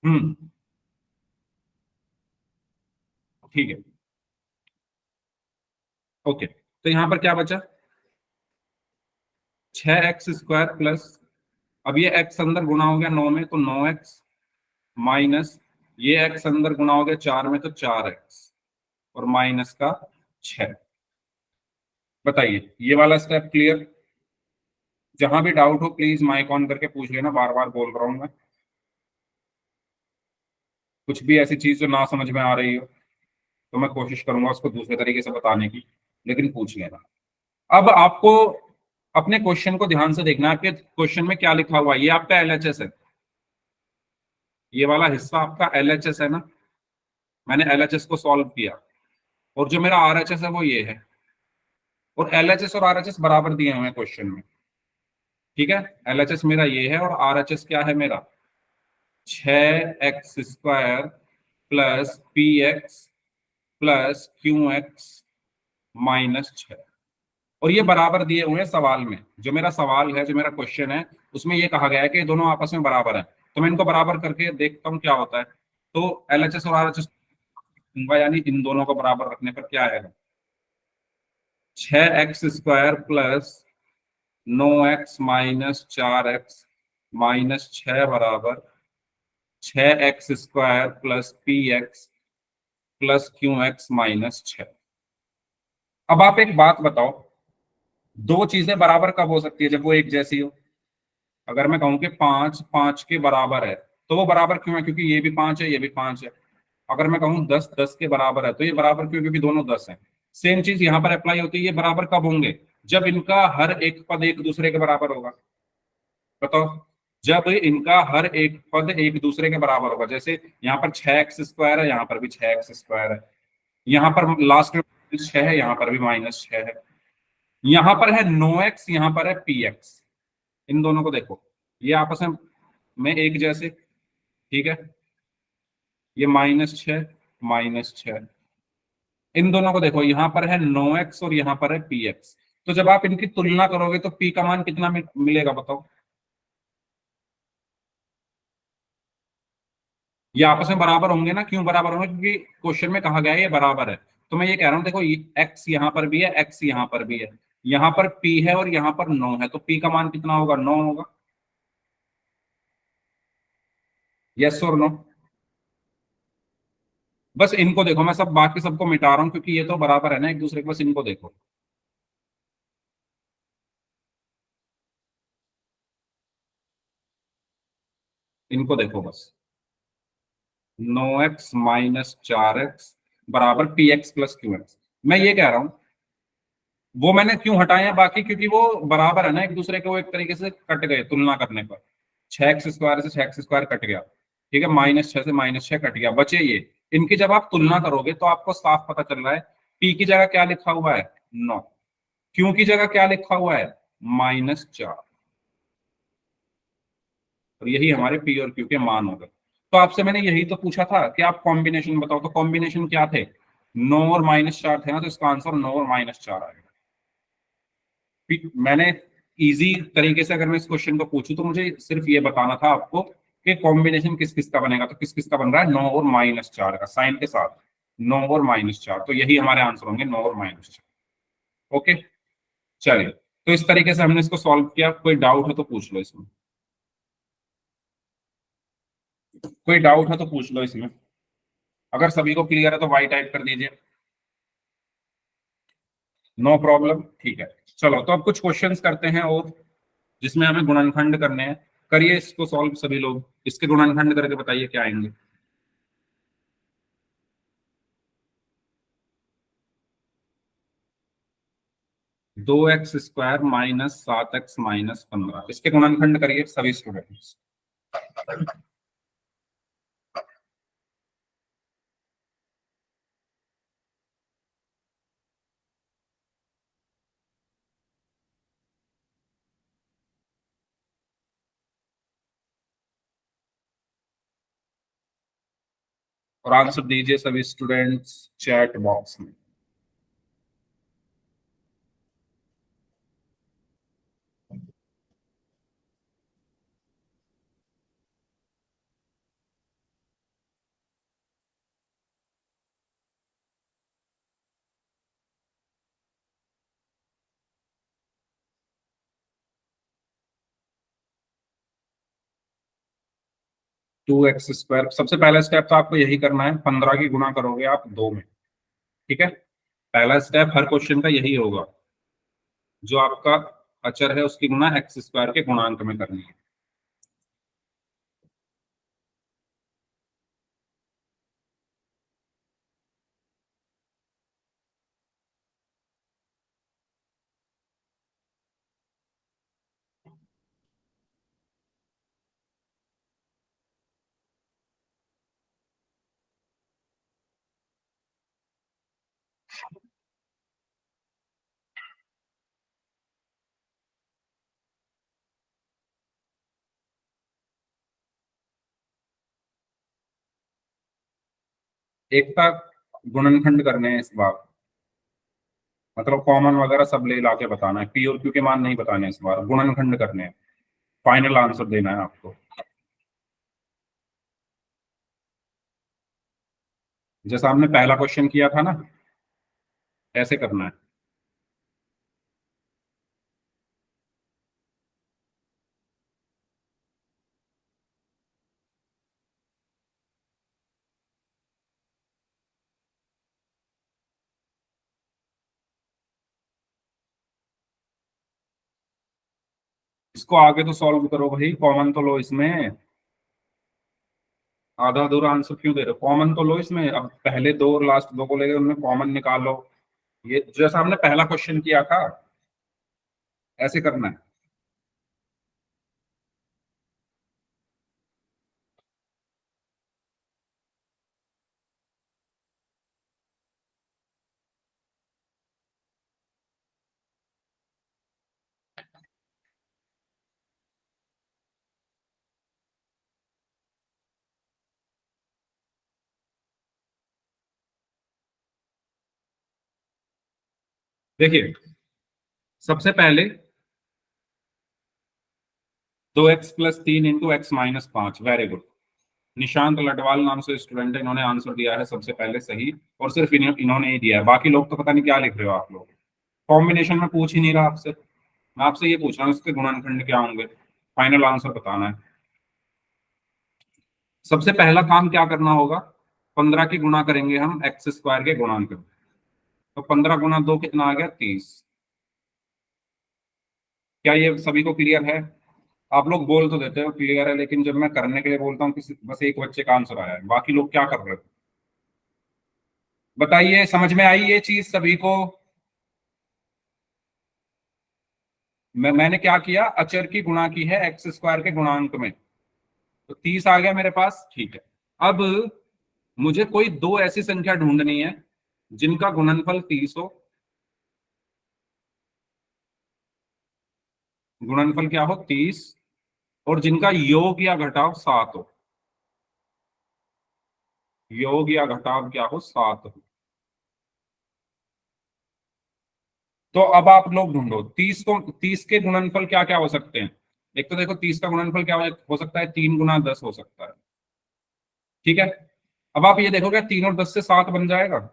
हम्म। ठीक है, ओके। तो यहां पर क्या बचा, 6x² प्लस, अब ये x अंदर गुना हो गया 9 में तो 9x, माइनस ये x अंदर गुना हो गया 4 में तो 4x, और माइनस का 6। बताइए ये वाला स्टेप क्लियर। जहां भी डाउट हो प्लीज माइक ऑन करके पूछ लेना, बार बार बोल रहा हूं मैं। कुछ भी ऐसी चीज जो ना समझ में आ रही हो तो मैं कोशिश करूंगा उसको दूसरे तरीके से बताने की, लेकिन पूछ लेना। अब आपको अपने क्वेश्चन को ध्यान से देखना है। आपके क्वेश्चन में क्या लिखा हुआ है, ये आपका एलएचएस है। ये वाला हिस्सा आपका एलएचएस है ना, मैंने एलएचएस को सॉल्व किया। और जो मेरा आरएचएस है वो ये है। और एलएचएस और आरएचएस बराबर दिए हुए हैं क्वेश्चन में। ठीक है, एलएचएस मेरा ये है और आरएचएस क्या है मेरा, 6x² plus px plus qx - 6। और ये बराबर दिए हुए हैं सवाल में। जो मेरा सवाल है, जो मेरा क्वेश्चन है, उसमें ये कहा गया है कि दोनों आपस में बराबर हैं। तो मैं इनको बराबर करके देखता हूँ क्या होता है। तो एलएचएस और आरएचएस, यानी इन दोनों को बराबर रखने पर क्या आएगा, 6x² प्लस 9x - 4x -6 बराबर 6x² plus px plus qx - 6। अब आप एक बात बताओ, दो चीजें बराबर कब हो सकती है, जब वो एक जैसी हो। अगर मैं कहूं कि 5 5 के बराबर है तो वो बराबर क्यों है, क्योंकि ये भी 5 है ये भी 5 है। अगर मैं कहूं 10 10 के बराबर है तो ये बराबर क्यों, क्योंकि दोनों 10 है। सेम चीज यहां पर अप्लाई होती है। ये बराबर कब होंगे, जब इनका हर एक पद एक दूसरे के बराबर होगा। बताओ, जब इनका हर एक पद एक दूसरे के बराबर होगा। जैसे यहाँ पर 6x² है, यहाँ पर भी 6x² है। यहाँ पर लास्ट में -6 है, यहाँ पर भी -6 है। यहाँ पर है 9x, यहाँ पर है px। इन दोनों को देखो, ये आपस में एक जैसे। ठीक है, ये -6 -6। इन दोनों को देखो, यहाँ पर है 9x और यहाँ पर है px। तो जब आप इनकी तुलना करोगे तो p का मान कितना मिलेगा बताओ। ये आपस में बराबर होंगे ना, क्यों बराबर होंगे, क्योंकि क्वेश्चन में कहा गया है ये बराबर है। तो मैं ये कह रहा हूं देखो, x यहाँ पर भी है, x यहाँ पर भी है। यहाँ पर p है और यहाँ पर 9 है, तो p का मान कितना होगा, 9 होगा। यस और नो। बस इनको देखो, मैं सब बाकी सबको मिटा रहा हूँ क्योंकि ये तो बराबर है ना एक दूसरे के। बस इनको देखो, इनको देखो बस। 9x - 4x बराबर px प्लस qx। मैं ये कह रहा हूं, वो मैंने क्यों हटाए हैं बाकी, क्योंकि वो बराबर है ना एक दूसरे के, वो एक तरीके से कट गए तुलना करने पर। 6x² से 6x² कट गया। ठीक है, -6 से -6 कट गया, बचे ये। इनकी जब आप तुलना करोगे तो आपको साफ पता चल रहा है, p की जगह क्या लिखा हुआ है, 9। q की जगह क्या लिखा हुआ है, -4। और यही हमारे पी और क्यू के मान हो गए। तो आपसे मैंने यही तो पूछा था कि आप कॉम्बिनेशन बताओ, तो कॉम्बिनेशन क्या थे, 9 और -4 थे ना, तो इसका आंसर 9 और -4 आएगा। मैंने इजी तरीके से अगर मैं इस क्वेश्चन को पूछूं तो मुझे सिर्फ ये बताना था आपको कि कॉम्बिनेशन किस किस का बनेगा। तो किस किस का बन रहा है, 9 और -4 का साइन के साथ, 9 और -4। तो यही हमारे आंसर होंगे, 9 और -4। ओके, चलिए। तो इस तरीके से हमने इसको सॉल्व किया। कोई डाउट हो तो पूछ लो इसमें, कोई डाउट है तो पूछ लो इसमें। अगर सभी को क्लियर है तो वाई टाइप कर दीजिए। नो प्रॉब्लम, ठीक है। चलो तो अब कुछ क्वेश्चंस करते हैं और जिसमें हमें गुणनखंड करने हैं। करिए इसको सॉल्व सभी लोग, इसके गुणनखंड करके बताइए क्या आएंगे। 2x² माइनस 7x-15, इसके गुणनखंड करिए सभी स्टूडेंट्स। और आंसर दीजिए सभी स्टूडेंट्स चैट बॉक्स में। 2x², सबसे पहला स्टेप तो आपको यही करना है, 15 की गुणा करोगे आप 2 में। ठीक है, पहला स्टेप हर क्वेश्चन का यही होगा, जो आपका अचर है उसकी गुणा x² के गुणांक में करनी है। एक का गुणनखंड करने हैं इस बार, मतलब कॉमन वगैरह सब ले ला के बताना है, पी और क्यू के मान नहीं बताने इस बार, गुणनखंड करने हैं। फाइनल आंसर देना है आपको। जैसा हमने पहला क्वेश्चन किया था ना, ऐसे करना है। इसको आगे तो सॉल्व करो भाई, कॉमन तो लो इसमें। आधा अधूरा आंसर क्यों दे रहे हो, कॉमन तो लो इसमें। अब पहले दो और लास्ट दो को लेकर उनमें कॉमन निकालो। ये जैसा हमने पहला क्वेश्चन किया था, ऐसे करना है। देखिए, सबसे पहले 2x+3 × x-5, very good. Nishant Ladwal नाम से स्टूडेंट है, इन्होंने आंसर दिया है सबसे पहले सही। और सिर्फ इन्होंने ही दिया है, बाकी लोग तो पता नहीं क्या लिख रहे हो आप लोग। कॉम्बिनेशन में पूछ ही नहीं रहा आपसे, मैं आपसे ये पूछ रहा हूँ इसके गुणनखंड क्या होंगे, फाइनल आंसर बताना है। सबसे पहला काम क्या करना होगा, 15 की गुणा करेंगे हम x² के गुणांक में। तो 15 × 2 कितना आ गया, 30। क्या ये सभी को क्लियर है? आप लोग बोल तो देते हो क्लियर है, लेकिन जब मैं करने के लिए बोलता हूँ किसी बस एक बच्चे का आंसर आया है, बाकी लोग क्या कर रहे थे बताइए, समझ में आई ये चीज सभी को? मैंने क्या किया, अचर की गुणा की है x² के गुणांक में, तो 30 आ गया मेरे पास। ठीक है, अब मुझे कोई दो ऐसी संख्या ढूंढनी है जिनका गुणनफल 30 हो। गुणनफल क्या हो, 30, और जिनका योग या घटाव 7 हो। योग या घटाव क्या हो, 7 हो। तो अब आप लोग ढूंढो 30 को, 30 के गुणनफल क्या क्या हो सकते हैं। एक तो देखो 30 का गुणनफल क्या हो सकता है, 3 × 10 हो सकता है। ठीक है, अब आप ये देखो क्या 3 और 10 से 7 बन जाएगा,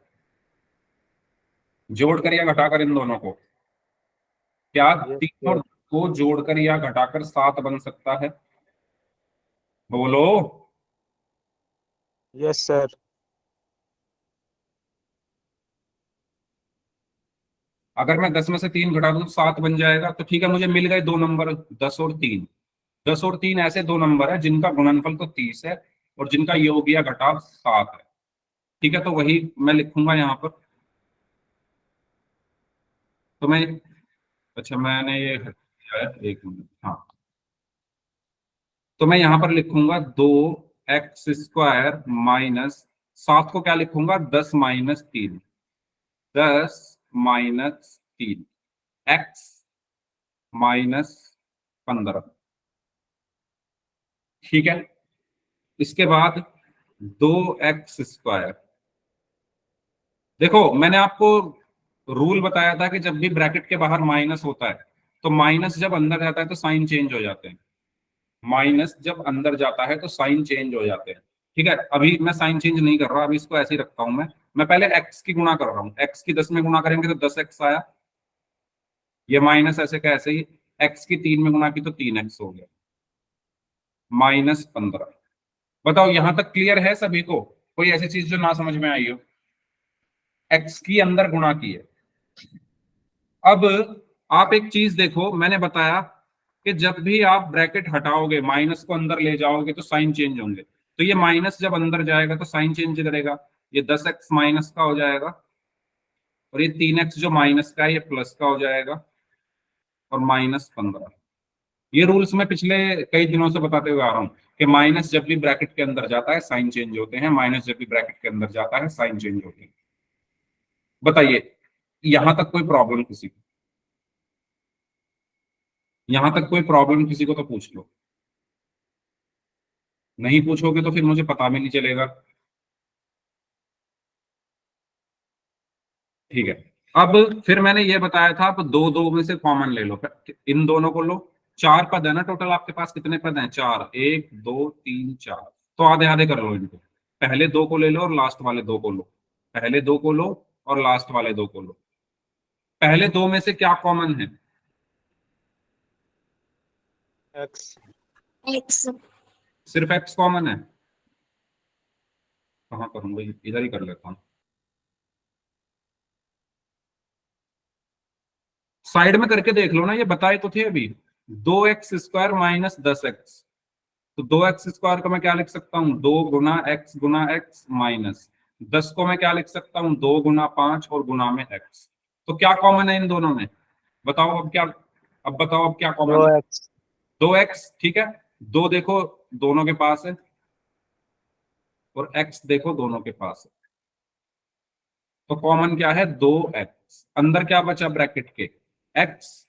जोड़ कर या घटा कर इन दोनों को। क्या यस 3 और सर। 10 को जोड़कर या घटाकर 7 बन सकता है? बोलो। Yes sir. अगर मैं 10 में से 3 घटा दूं तो 7 बन जाएगा, तो ठीक है, मुझे मिल गए दो नंबर, 10 और 3। 10 और 3 ऐसे दो नंबर है जिनका गुणनफल तो 30 है और जिनका योग या घटाव 7 है। ठीक है, तो वही मैं लिखूंगा यहाँ पर। तो मैं, अच्छा मैंने ये हटा दिया है, 1 मिनट, हाँ। तो मैं यहाँ पर लिखूंगा 2x² माइनस 7 को क्या लिखूंगा, 10 - 3, 10 - 3 x -15। ठीक है, इसके बाद 2x²। देखो मैंने आपको रूल बताया था कि जब भी ब्रैकेट के बाहर माइनस होता है, तो माइनस जब अंदर जाता है तो साइन चेंज हो जाते हैं। माइनस जब अंदर जाता है तो साइन चेंज हो जाते हैं। ठीक है, अभी मैं साइन चेंज नहीं कर रहा, अभी इसको ऐसे ही रखता हूं मैं पहले एक्स की गुणा कर रहा हूँ। एक्स की 10 में गुणा करेंगे तो 10x आया, ये माइनस ऐसे का ऐसे ही। एक्स की 3 में गुणा की तो 3x हो गया, -15। बताओ यहां तक क्लियर है सभी को? कोई ऐसी चीज जो ना समझ में आई हो? एक्स की अंदर गुणा की है। अब आप एक चीज देखो, मैंने बताया कि जब भी आप ब्रैकेट हटाओगे, माइनस को अंदर ले जाओगे तो साइन चेंज होंगे। तो ये माइनस जब अंदर जाएगा तो साइन चेंज करेगा, ये 10x माइनस का हो जाएगा, और ये 3x जो माइनस का है ये प्लस का हो जाएगा, और -15। ये रूल्स मैं पिछले कई दिनों से बताते हुए आ रहा हूं कि माइनस जब भी ब्रैकेट के अंदर जाता है साइन चेंज होते हैं, माइनस जब भी ब्रैकेट के अंदर जाता है साइन चेंज होते हैं। बताइए, यहां तक कोई प्रॉब्लम किसी को? यहां तक कोई प्रॉब्लम किसी को तो पूछ लो। नहीं पूछोगे तो फिर मुझे पता भी नहीं चलेगा। ठीक है, अब फिर मैंने ये बताया था, आप दो दो में से कॉमन ले लो, इन दोनों को लो। 4 पद है ना टोटल, आपके पास कितने पद हैं? 4, 1 2 3 4। तो आधे आधे कर लो इनको। पहले दो को ले लो और लास्ट वाले दो को लो। पहले दो को लो और लास्ट वाले दो को लो। पहले दो में से क्या कॉमन है? एक्स। एक्स। सिर्फ एक्स कॉमन है। कहाँ करूंगा, इधर ही कर लेता हूँ। साइड में करके देख लो ना, ये बताए तो थे अभी। 2x² -10x। तो 2x² को मैं क्या लिख सकता हूँ, 2 × x माइनस 10 को मैं क्या लिख सकता हूँ, 2 × 5 और गुना में x। तो क्या कॉमन है इन दोनों में? बताओ अब क्या, अब बताओ अब क्या दो कॉमन है? एक्स 2x, ठीक है। दो देखो दोनों के पास है, और x देखो दोनों के पास है। तो कॉमन क्या है, 2x। अंदर क्या बचा ब्रैकेट के, x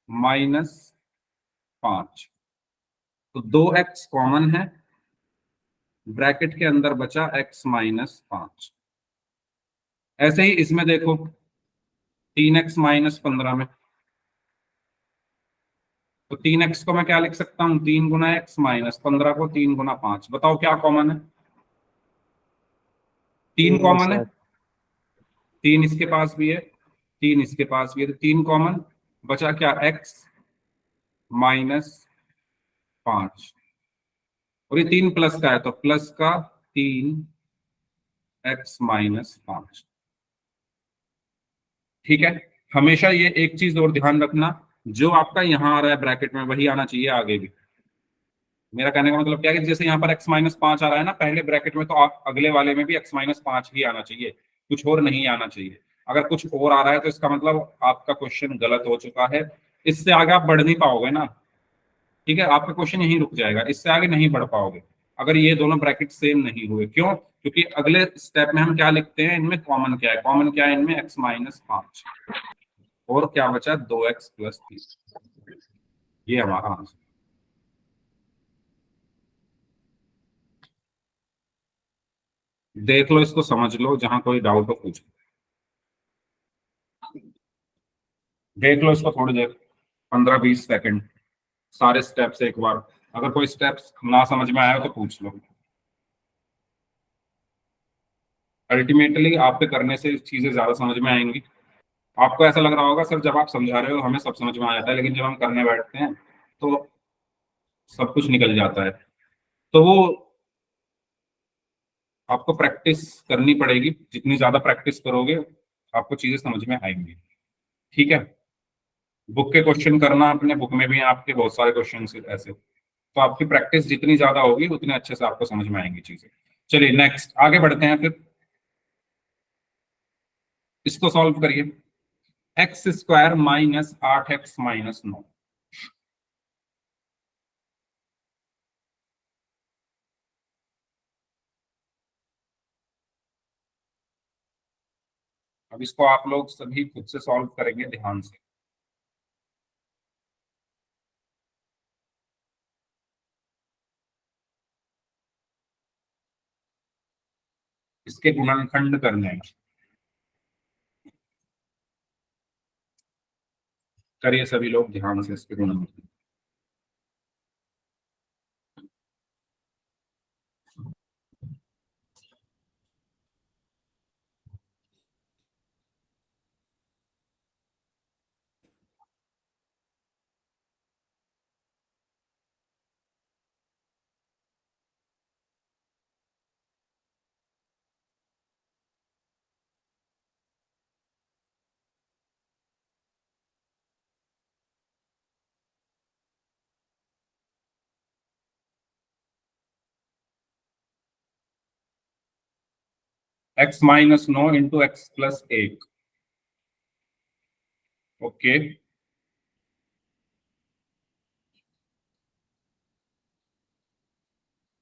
-5। तो 2x कॉमन है, ब्रैकेट के अंदर बचा x -5। ऐसे ही इसमें देखो, 3x -15 में, तो 3x को मैं क्या लिख सकता हूँ, 3 × x -15 को 3 × 5। बताओ क्या कॉमन है? 3 3 है कॉमन है। सर। 3 इसके पास भी है, 3 इसके पास भी है, तो 3 कॉमन। बचा क्या, x -5। और ये 3 प्लस का है तो प्लस का 3x -5। ठीक है, हमेशा ये एक चीज और ध्यान रखना, जो आपका यहाँ आ रहा है ब्रैकेट में वही आना चाहिए आगे भी। मेरा कहने का मतलब क्या है कि जैसे यहाँ पर x -5 आ रहा है ना पहले ब्रैकेट में, तो अगले वाले में भी x -5 ही आना चाहिए, कुछ और नहीं आना चाहिए। अगर कुछ और आ रहा है तो इसका मतलब आपका क्वेश्चन गलत हो चुका है, इससे आगे आप बढ़ नहीं पाओगे ना। ठीक है, आपका क्वेश्चन यहीं रुक जाएगा, इससे आगे नहीं बढ़ पाओगे अगर ये दोनों ब्रैकेट सेम नहीं हुए। क्यों? क्योंकि अगले स्टेप में हम क्या लिखते हैं, इनमें कॉमन क्या है, कॉमन क्या है इनमें, x -5 और क्या बचा, 2x + 3। ये हमारा आंसर। देख लो इसको, समझ लो, जहां कोई डाउट हो पूछो। देख लो इसको थोड़ी देर, 15-20 सेकंड, सारे स्टेप्स एक बार। अगर कोई स्टेप्स ना समझ में आया तो पूछ लो। अल्टीमेटली आपके करने से चीजें ज्यादा समझ में आएंगी। आपको ऐसा लग रहा होगा सर जब आप समझा रहे हो हमें सब समझ में आ जाता है, लेकिन जब हम करने बैठते हैं तो सब कुछ निकल जाता है। तो वो आपको प्रैक्टिस करनी पड़ेगी, जितनी ज्यादा प्रैक्टिस करोगे आपको चीजें समझ में आएंगी। ठीक है। बुक के क्वेश्चन करना, अपने बुक में भी हैं आपके बहुत सारे क्वेश्चन ऐसे, तो आपकी प्रैक्टिस जितनी ज्यादा होगी उतने अच्छे से आपको समझ में आएंगी चीजें। चलिए नेक्स्ट आगे बढ़ते हैं फिर, इसको सॉल्व करिए। X square minus 8x-9। अब इसको आप लोग सभी खुद से सॉल्व करेंगे ध्यान से। इसके गुणनखंड करने हैं। करिए सभी लोग ध्यान से इसके गुणनखंड। x-9 into x+1। ओके।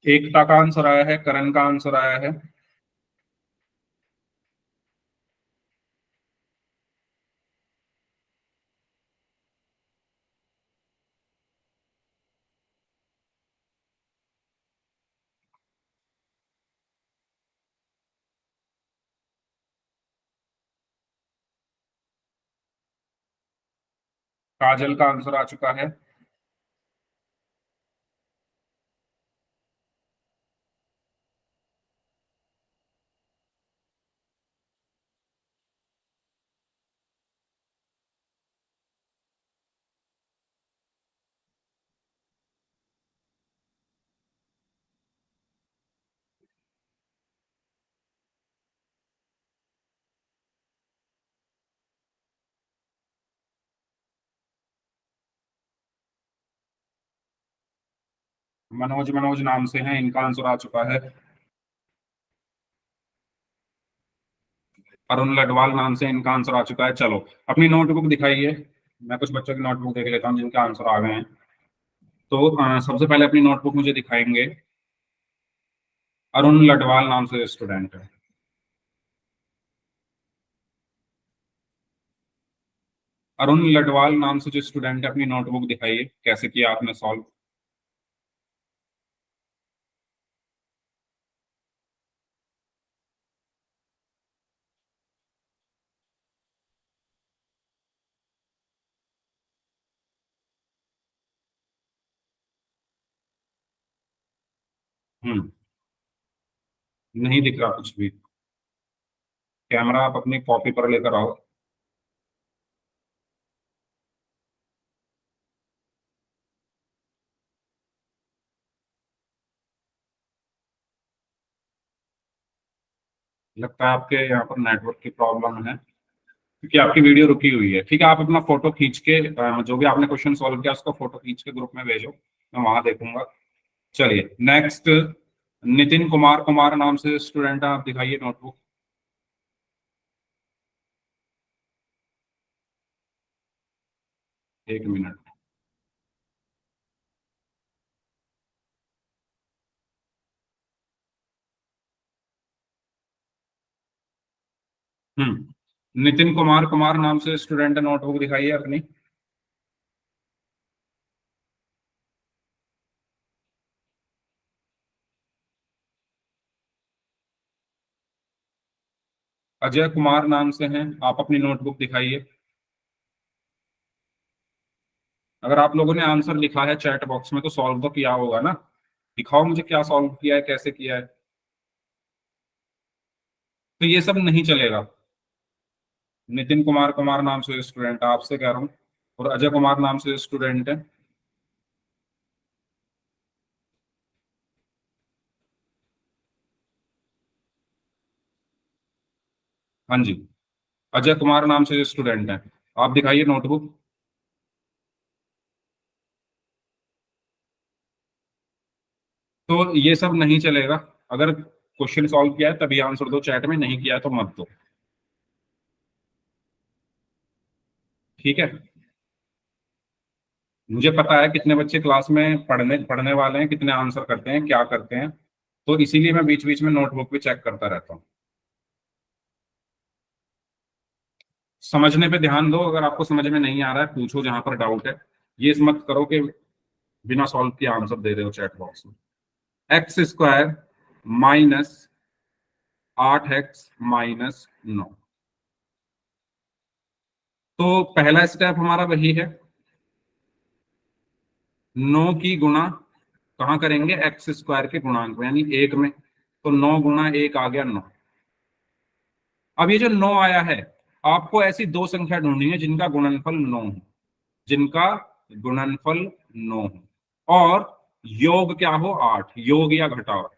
एकता का आंसर आया है, करण का आंसर आया है। काजल का आंसर आ चुका है। मनोज मनोज नाम से हैं, इनका आंसर आ चुका है। अरुण लडवाल नाम से इनका आंसर आ चुका है। चलो अपनी नोटबुक दिखाइए, मैं कुछ बच्चों की नोटबुक देख लेता हूँ जिनके आंसर आ गए हैं। तो सबसे पहले अपनी नोटबुक मुझे दिखाएंगे। अरुण लडवाल नाम से स्टूडेंट है। अरुण लडवाल नाम से जो स्टूडेंट है, अपनी नोटबुक दिखाइए कैसे किया आपने सॉल्व। हम्म। नहीं दिख रहा कुछ भी। कैमरा आप अपनी कॉपी पर लेकर आओ। लगता है आपके यहाँ पर नेटवर्क की प्रॉब्लम है, क्योंकि आपकी वीडियो रुकी हुई है। ठीक है, आप अपना फोटो खींच के जो भी आपने क्वेश्चन सॉल्व किया उसका फोटो खींच के ग्रुप में भेजो, मैं वहां देखूंगा। चलिए नेक्स्ट, नितिन कुमार कुमार नाम से स्टूडेंट है, आप दिखाइए नोटबुक। एक मिनट। नितिन कुमार कुमार नाम से स्टूडेंट है, नोटबुक दिखाइए अपनी। अजय कुमार नाम से हैं, आप अपनी नोटबुक दिखाइए। अगर आप लोगों ने आंसर लिखा है चैट बॉक्स में तो सॉल्व तो किया होगा ना, दिखाओ मुझे क्या सॉल्व किया है, कैसे किया है। तो ये सब नहीं चलेगा। नितिन कुमार कुमार नाम से स्टूडेंट है, आपसे कह रहा हूँ, और अजय कुमार नाम से स्टूडेंट है। हाँ जी, अजय कुमार नाम से स्टूडेंट है। आप दिखाइए नोटबुक। तो ये सब नहीं चलेगा। अगर क्वेश्चन सॉल्व किया है तभी आंसर दो चैट में, नहीं किया है तो मत दो। ठीक है। मुझे पता है कितने बच्चे क्लास में पढ़ने पढ़ने वाले हैं, कितने आंसर करते हैं, क्या करते हैं। तो इसीलिए मैं बीच बीच में नोटबुक भी चेक करता रहता हूँ। समझने पे ध्यान दो। अगर आपको समझ में नहीं आ रहा है पूछो, जहां पर डाउट है। ये मत करो कि बिना सॉल्व किए आंसर दे रहे हो चैट बॉक्स में। X square minus 8x-9। तो पहला स्टेप हमारा वही है, 9 की गुणा कहाँ करेंगे, एक्स स्क्वायर के गुणांक में, यानी एक में। तो 9 गुणा 1 आ गया 9। अब ये जो 9 आया है, आपको ऐसी दो संख्या ढूंढनी है जिनका गुणनफल 9 हो, जिनका गुणनफल 9 हो और योग क्या हो, 8। योग या घटाव,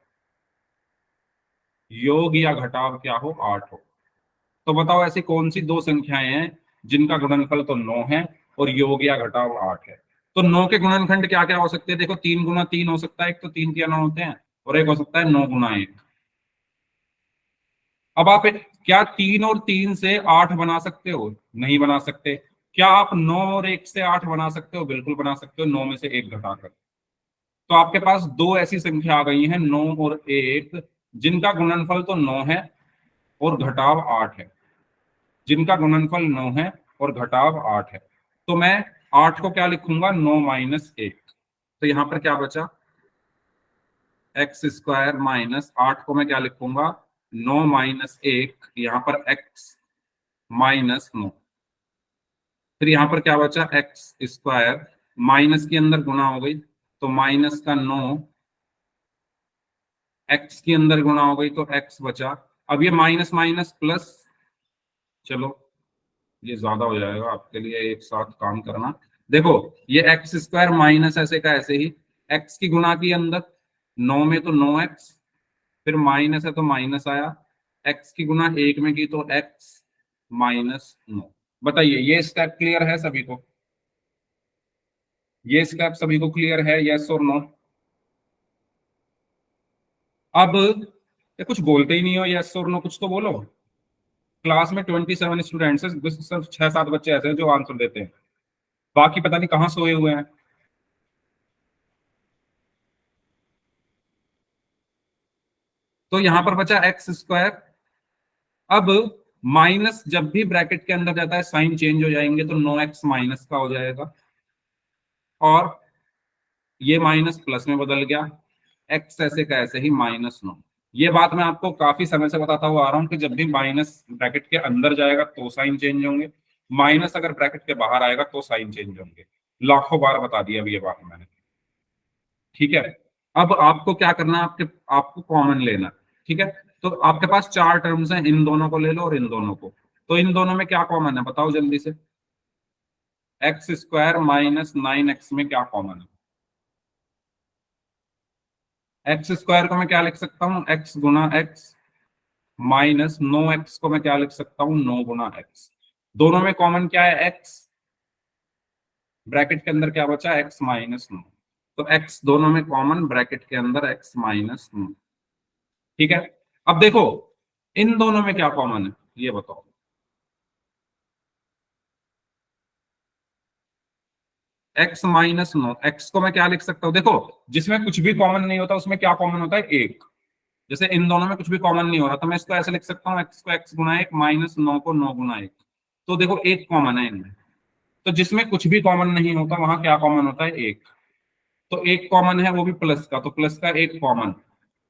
योग या घटाव क्या हो, 8 हो। तो बताओ ऐसी कौन सी दो संख्याएं हैं जिनका गुणनफल तो 9 है और योग या घटाव 8 है। तो 9 के गुणनखंड क्या क्या हो सकते हैं, देखो 3 गुना 3 हो सकता है, एक तो 3 3 होते हैं, और एक हो सकता है 9 गुना 1। अब आप क्या 3 और 3 से 8 बना सकते हो, नहीं बना सकते। क्या आप 9 और 1 से 8 बना सकते हो, बिल्कुल बना सकते हो, 9 में से 1 घटाकर। तो आपके पास दो ऐसी संख्या आ गई हैं, 9 और 1, जिनका गुणनफल तो 9 है और घटाव 8 है, जिनका गुणनफल 9 है और घटाव 8 है। तो मैं 8 को क्या लिखूंगा, 9 - 1। तो यहां पर क्या बचा, एक्स स्क्वायर माइनस 8 को मैं क्या लिखूंगा, 9 - 1, यहां पर x-9। फिर यहां पर क्या बचा, एक्स स्क्वायर, माइनस के अंदर गुणा हो गई तो -9, एक्स के अंदर गुणा हो गई तो एक्स बचा। अब ये माइनस माइनस प्लस, चलो ये ज्यादा हो जाएगा आपके लिए एक साथ काम करना। देखो ये एक्स स्क्वायर माइनस ऐसे का ऐसे ही, एक्स की गुणा की अंदर, 9 में तो 9x, फिर माइनस है तो माइनस आया, एक्स की गुणा 1 में की तो x-9। बताइए ये स्टेप क्लियर है सभी को, ये स्टेप सभी को क्लियर है, यस और नो। अब ये कुछ बोलते ही नहीं हो, यस और नो कुछ तो बोलो। क्लास में 27 स्टूडेंट्स हैं, सिर्फ 6 7 बच्चे ऐसे हैं जो आंसर देते हैं, बाकी पता नहीं कहाँ सोए हुए हैं। तो यहां पर बचा एक्स स्क्वायर। अब माइनस जब भी ब्रैकेट के अंदर जाता है साइन चेंज हो जाएंगे, तो 9x माइनस का हो जाएगा, और ये माइनस प्लस में बदल गया, एक्स ऐसे का ऐसे ही -9। ये बात मैं आपको काफी समय से बताता हुआ आ रहा हूं कि जब भी माइनस ब्रैकेट के अंदर जाएगा तो साइन चेंज होंगे, माइनस अगर ब्रैकेट के बाहर आएगा तो साइन चेंज होंगे। लाखों बार बता दिया अभी ये बात मैंने। ठीक है। अब आपको क्या करना है, आपको कॉमन लेना है। ठीक है। तो आपके पास चार टर्म्स हैं, इन दोनों को ले लो और इन दोनों को। तो इन दोनों में क्या कॉमन है बताओ जल्दी से, एक्स स्क्वायर -9x में क्या कॉमन है। एक्स स्क्वायर को मैं क्या लिख सकता हूँ, x-x, -9x को मैं क्या लिख सकता हूँ, 9 गुना x। दोनों में कॉमन क्या है, x। ब्रैकेट के अंदर क्या बचा, x-9। तो x दोनों में कॉमन, ब्रैकेट के अंदर x-9। ठीक है। अब देखो इन दोनों में क्या कॉमन है, ये बताओ। x-9, x को मैं क्या लिख सकता हूँ, देखो जिसमें कुछ भी कॉमन नहीं होता उसमें क्या कॉमन होता है, एक। जैसे इन दोनों में कुछ भी कॉमन नहीं हो रहा तो मैं इसको ऐसे लिख सकता हूँ, x को x-1, -9 को 9 गुना 1। तो देखो एक कॉमन है इनमें। तो जिसमें कुछ भी कॉमन नहीं होता वहां क्या कॉमन होता है, एक। तो एक कॉमन है वो भी प्लस का, तो प्लस का एक कॉमन।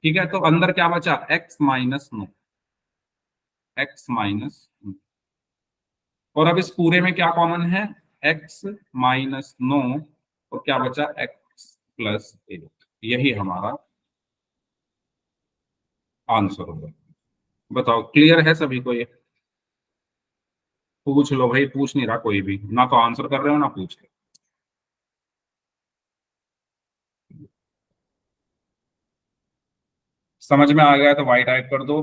ठीक है। तो अंदर क्या बचा, x-9, x-9। और अब इस पूरे में क्या कॉमन है, x-9, और क्या बचा, x+1। यही हमारा आंसर होगा। बताओ क्लियर है सभी को ये। पूछ लो भाई, पूछ नहीं रहा कोई भी, ना तो आंसर कर रहे हो ना पूछ रहे। समझ में आ गया तो वाई टाइप कर दो।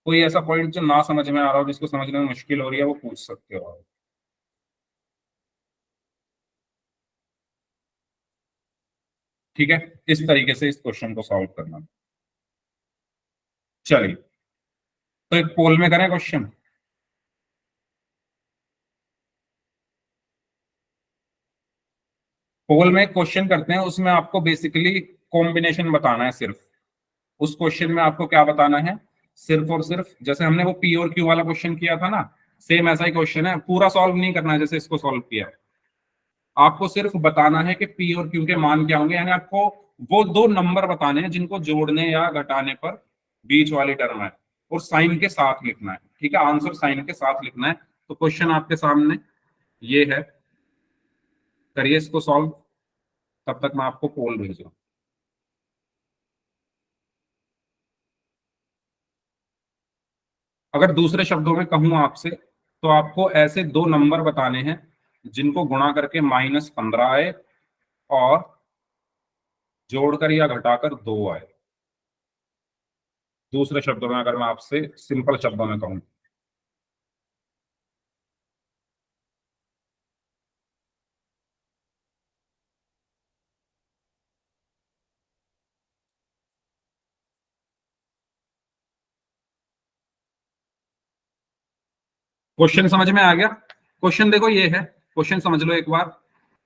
कोई ऐसा पॉइंट जो ना समझ में आ रहा हो, जिसको समझने में मुश्किल हो रही है, वो पूछ सकते हो आप। ठीक है, इस तरीके से इस क्वेश्चन को सॉल्व करना। चलिए, तो एक पोल में करें क्वेश्चन। पोल में एक क्वेश्चन करते हैं, उसमें आपको बेसिकली कॉम्बिनेशन बताना है सिर्फ। उस क्वेश्चन में आपको क्या बताना है? सिर्फ और सिर्फ, जैसे हमने वो पी और क्यू वाला क्वेश्चन किया था ना, सेम ऐसा ही क्वेश्चन है, पूरा सॉल्व नहीं करना है जैसे इसको सॉल्व किया है। आपको सिर्फ बताना है कि पी और क्यू के मान क्या होंगे, यानी आपको वो दो नंबर बताने हैं जिनको जोड़ने या घटाने पर बीच वाली टर्म है, और साइन के साथ लिखना है। ठीक है, आंसर साइन के साथ लिखना है। तो क्वेश्चन आपके सामने ये है, करिए इसको सॉल्व। तब तक मैं आपको पोल भेज रहा हूं। अगर दूसरे शब्दों में कहूं आपसे, तो आपको ऐसे दो नंबर बताने हैं जिनको गुणा करके -15 आए, और जोड़कर या घटाकर 2 आए। दूसरे शब्दों में अगर मैं आपसे सिंपल शब्दों में कहूं, क्वेश्चन समझ में आ गया? क्वेश्चन देखो ये है, क्वेश्चन समझ लो एक बार।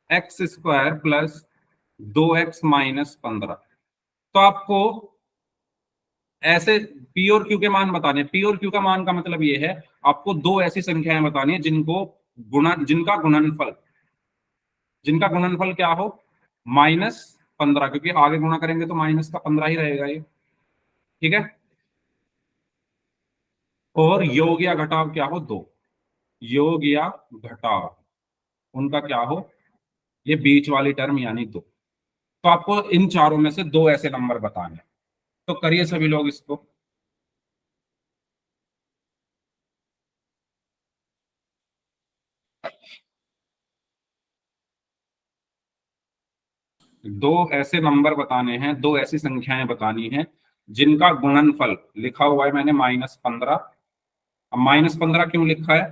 x² plus 2x - 15। तो आपको ऐसे पी और क्यू के मान बताने हैं। पी और क्यू का मान का मतलब ये है, आपको दो ऐसी संख्याएं बतानी है जिनको गुणा जिनका गुणनफल क्या हो, -15, क्योंकि आगे गुणा करेंगे तो माइनस का 15 ही रहेगा ये। ठीक है, और योग या घटाव क्या हो, दो। योग या घटाव उनका क्या हो, ये बीच वाली टर्म यानी दो। तो आपको इन चारों में से दो ऐसे नंबर बताने हैं। तो करिए सभी लोग इसको। दो ऐसे नंबर बताने हैं, दो ऐसी संख्याएं बतानी है जिनका गुणनफल लिखा हुआ है मैंने -15। अब -15 क्यों लिखा है?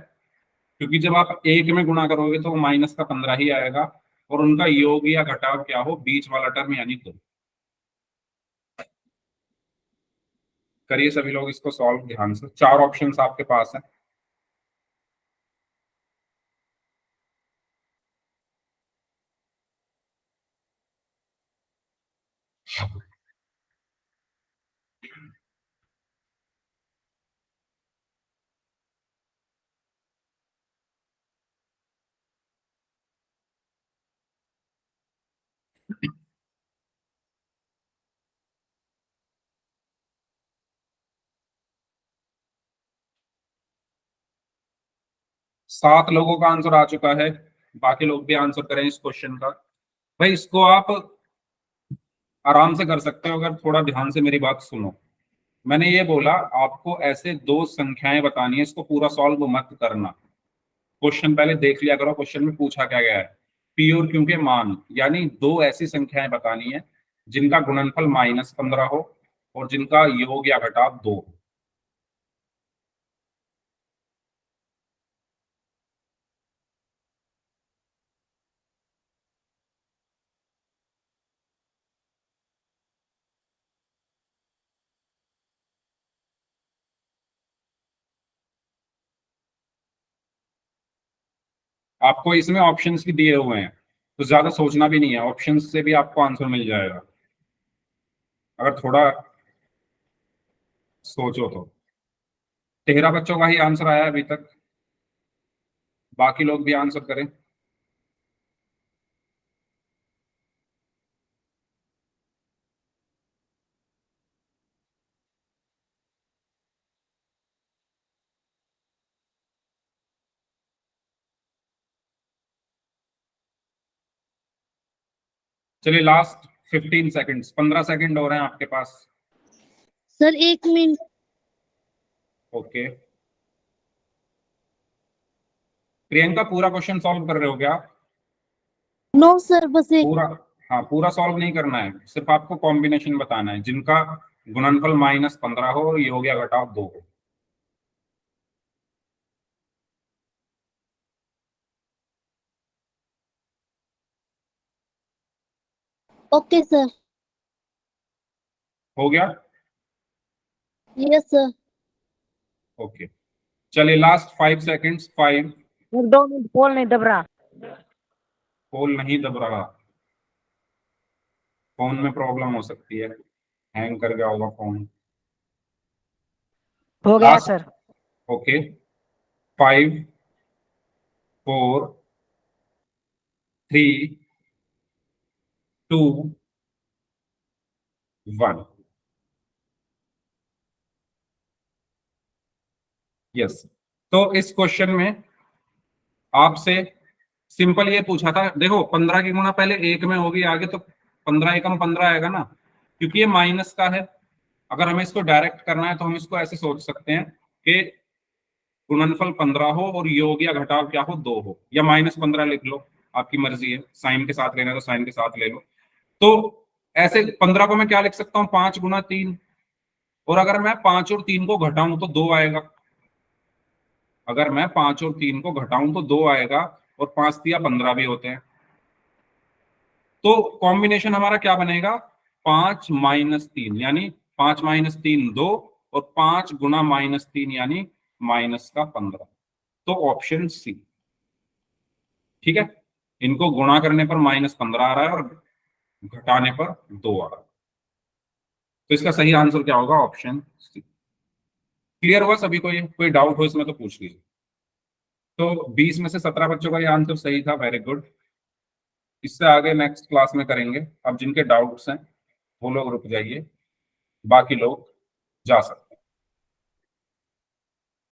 क्योंकि जब आप एक में गुणा करोगे तो वो माइनस का 15 ही आएगा, और उनका योग या घटाव क्या हो, बीच वाला टर्म यानी दो। करिए सभी लोग इसको सॉल्व ध्यान से, चार ऑप्शंस आपके पास है। सात लोगों का आंसर आ चुका है, बाकी लोग भी आंसर करें इस क्वेश्चन का। भाई इसको आप आराम से कर सकते हो अगर थोड़ा ध्यान से मेरी बात सुनो। मैंने ये बोला आपको ऐसे दो संख्याएं बतानी है, इसको पूरा सॉल्व मत करना। क्वेश्चन पहले देख लिया करो, क्वेश्चन में पूछा क्या गया है। पी और क्यू के मान, यानी दो ऐसी संख्याएं बतानी है जिनका गुणनफल -15 हो और जिनका योग या घटाव 2 हो। आपको इसमें ऑप्शंस भी दिए हुए हैं, तो ज्यादा सोचना भी नहीं है, ऑप्शंस से भी आपको आंसर मिल जाएगा अगर थोड़ा सोचो तो। 13 बच्चों का ही आंसर आया है अभी तक, बाकी लोग भी आंसर करें। चलिए लास्ट 15 सेकंड्स, 15 सेकंड हो रहे हैं आपके पास। सर 1 मिनट। ओके, प्रियंका पूरा क्वेश्चन सॉल्व कर रहे हो क्या? नो सर, बस एक। पूरा? हाँ, पूरा सॉल्व नहीं करना है, सिर्फ आपको कॉम्बिनेशन बताना है जिनका गुणनफल -15 हो और ये हो गया घटाव 2 हो। Okay sir. हो गया? Yes sir. ओके, चलिए लास्ट 5 सेकेंड्स। 5। 1-2 मिनट फोन नहीं दब रहा। पोल नहीं दब रहा? फोन में प्रॉब्लम हो सकती है, हैंग कर गया होगा फोन। हो गया लास्ट। सर। ओके, 5, 4, 3, 2, 1। यस। तो इस क्वेश्चन में आपसे सिंपल ये पूछा था, देखो 15 की गुणा पहले 1 में होगी, आगे तो 15 एकम 15 आएगा ना, क्योंकि ये माइनस का है। अगर हमें इसको डायरेक्ट करना है तो हम इसको ऐसे सोच सकते हैं कि गुणनफल 15 हो और योग या घटाव क्या हो, 2 हो, या -15 लिख लो, आपकी मर्जी है। साइन के साथ लेना है तो साइन के साथ ले लो। तो ऐसे 15 को मैं क्या लिख सकता हूँ, 5 × 3। और अगर मैं 5 और 3 को घटाऊं तो 2 आएगा। अगर मैं 5 और 3 को घटाऊं तो 2 आएगा, और 5 तिया 15 भी होते हैं। तो कॉम्बिनेशन हमारा क्या बनेगा, 5 - 3, यानी 5 - 3 2, और 5 × -3 यानी -15। तो ऑप्शन सी। ठीक है, इनको गुणा करने पर -15 आ रहा है और घटाने पर 2 आ रहा है। तो इसका सही आंसर क्या होगा, ऑप्शन सी। क्लियर हुआ सभी को? ये कोई डाउट हो इसमें तो पूछ लीजिए। तो 20 में से 17 बच्चों का ये आंसर सही था, वेरी गुड। इससे आगे नेक्स्ट क्लास में करेंगे। अब जिनके डाउट्स हैं वो लोग रुक जाइए, बाकी लोग जा सकते हैं।